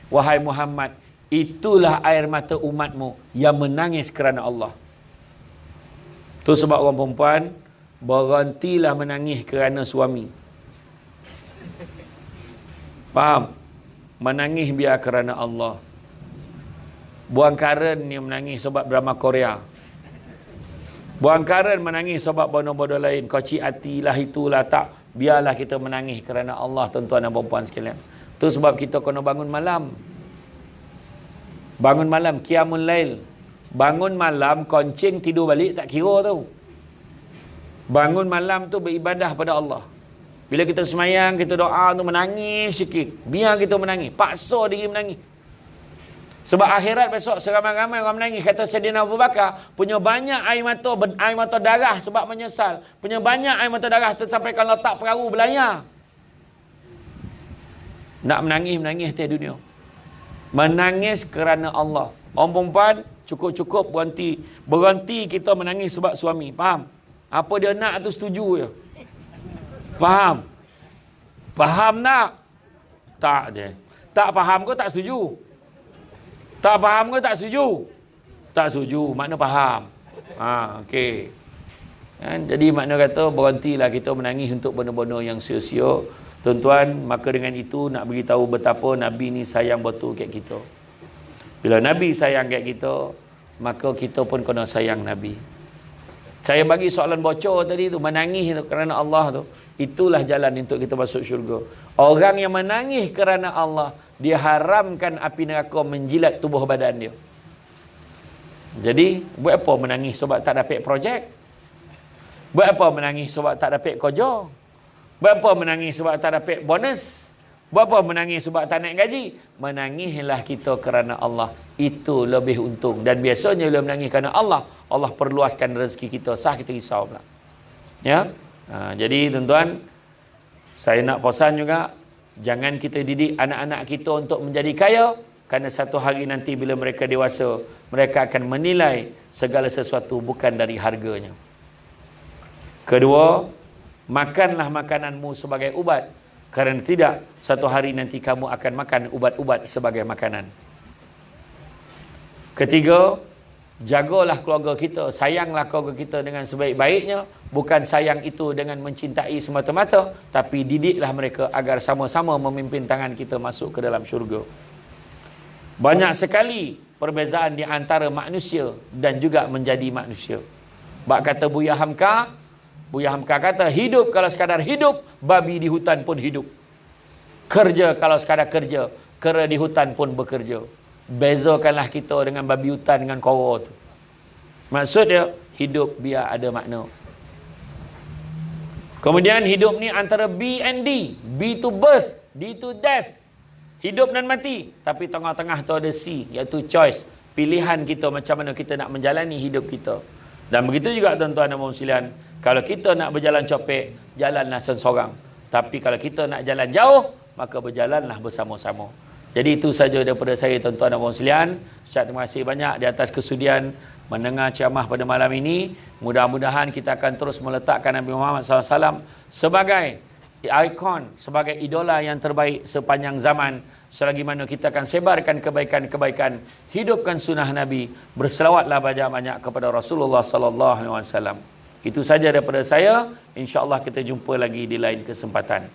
Wahai Muhammad, itulah air mata umatmu yang menangis kerana Allah. Tu sebab orang perempuan berhentilah menangis kerana suami. Faham? Menangis biar kerana Allah. Buang Karen ni menangis sebab drama Korea. Buang Karen menangis sebab bodoh-bodoh lain. Koci hati lah itulah tak. Biarlah kita menangis kerana Allah, tuan-tuan dan puan-puan sekalian. Tu sebab kita kena bangun malam. Bangun malam, qiyamul lail. Bangun malam, koncing tidur balik tak kira tau. Bangun malam tu beribadah pada Allah. Bila kita semayang, kita doa tu menangis sikit. Biar kita menangis. Paksa diri menangis. Sebab akhirat besok seramai-ramai orang menangis. Kata Sayyidina Abu Bakar, punya banyak air mata darah sebab menyesal. Punya banyak air mata darah tersampaikan letak perahu berlayar. Nak menangis atas dunia. Menangis kerana Allah. Orang perempuan cukup-cukup berhenti kita menangis sebab suami. Faham? Apa dia nak tu setuju je. Faham? Faham tak? Tak je. Tak faham ke tak setuju? Tak faham ke tak setuju? Tak setuju, makna faham. Okey. Kan? Jadi makna kata berhentilah kita menangis untuk benda-benda yang sia-sia. Tuan-tuan, maka dengan itu nak beritahu betapa Nabi ni sayang betul kat kita. Bila Nabi sayang kat kita, maka kita pun kena sayang Nabi. Saya bagi soalan bocor tadi tu, menangis tu kerana Allah tu, itulah jalan untuk kita masuk syurga. Orang yang menangis kerana Allah, dia haramkan api neraka menjilat tubuh badan dia. Jadi, buat apa menangis sebab tak dapat projek? Buat apa menangis sebab tak dapat kerja? Buat apa menangis sebab tak dapat bonus? Buat apa menangis sebab tak naik gaji? Menangislah kita kerana Allah. Itu lebih untung. Dan biasanya bila menangis kerana Allah, Allah perluaskan rezeki kita. Sah kita risau pula. Ya? Jadi tuan-tuan, saya nak pesan juga, jangan kita didik anak-anak kita untuk menjadi kaya, kerana satu hari nanti bila mereka dewasa, mereka akan menilai segala sesuatu bukan dari harganya. Kedua, makanlah makananmu sebagai ubat, kerana tidak, satu hari nanti kamu akan makan ubat-ubat sebagai makanan. Ketiga, jagalah keluarga kita, sayanglah keluarga kita dengan sebaik-baiknya. Bukan sayang itu dengan mencintai semata-mata, tapi didiklah mereka agar sama-sama memimpin tangan kita masuk ke dalam syurga. Banyak sekali perbezaan di antara manusia dan juga menjadi manusia. Bak kata Buya Hamka kata, hidup kalau sekadar hidup, babi di hutan pun hidup. Kerja kalau sekadar kerja, kera di hutan pun bekerja. Bezakanlah kita dengan babi hutan dengan kora tu. Maksud dia, hidup biar ada makna. Kemudian hidup ni antara B and D. B to birth, D to death. Hidup dan mati. Tapi tengah-tengah tu ada C, iaitu choice. Pilihan kita macam mana kita nak menjalani hidup kita. Dan begitu juga tuan-tuan dan puan sekalian, kalau kita nak berjalan copek, jalanlah seorang. Tapi kalau kita nak jalan jauh, maka berjalanlah bersama-sama. Jadi itu saja daripada saya tuan-tuan dan puan sekalian. Terima kasih banyak di atas kesudian mendengar ceramah pada malam ini. Mudah-mudahan kita akan terus meletakkan Nabi Muhammad SAW sebagai ikon, sebagai idola yang terbaik sepanjang zaman. Selagi mana kita akan sebarkan kebaikan-kebaikan, hidupkan sunnah Nabi, berselawatlah banyak-banyak kepada Rasulullah SAW. Itu saja daripada saya. InsyaAllah kita jumpa lagi di lain kesempatan.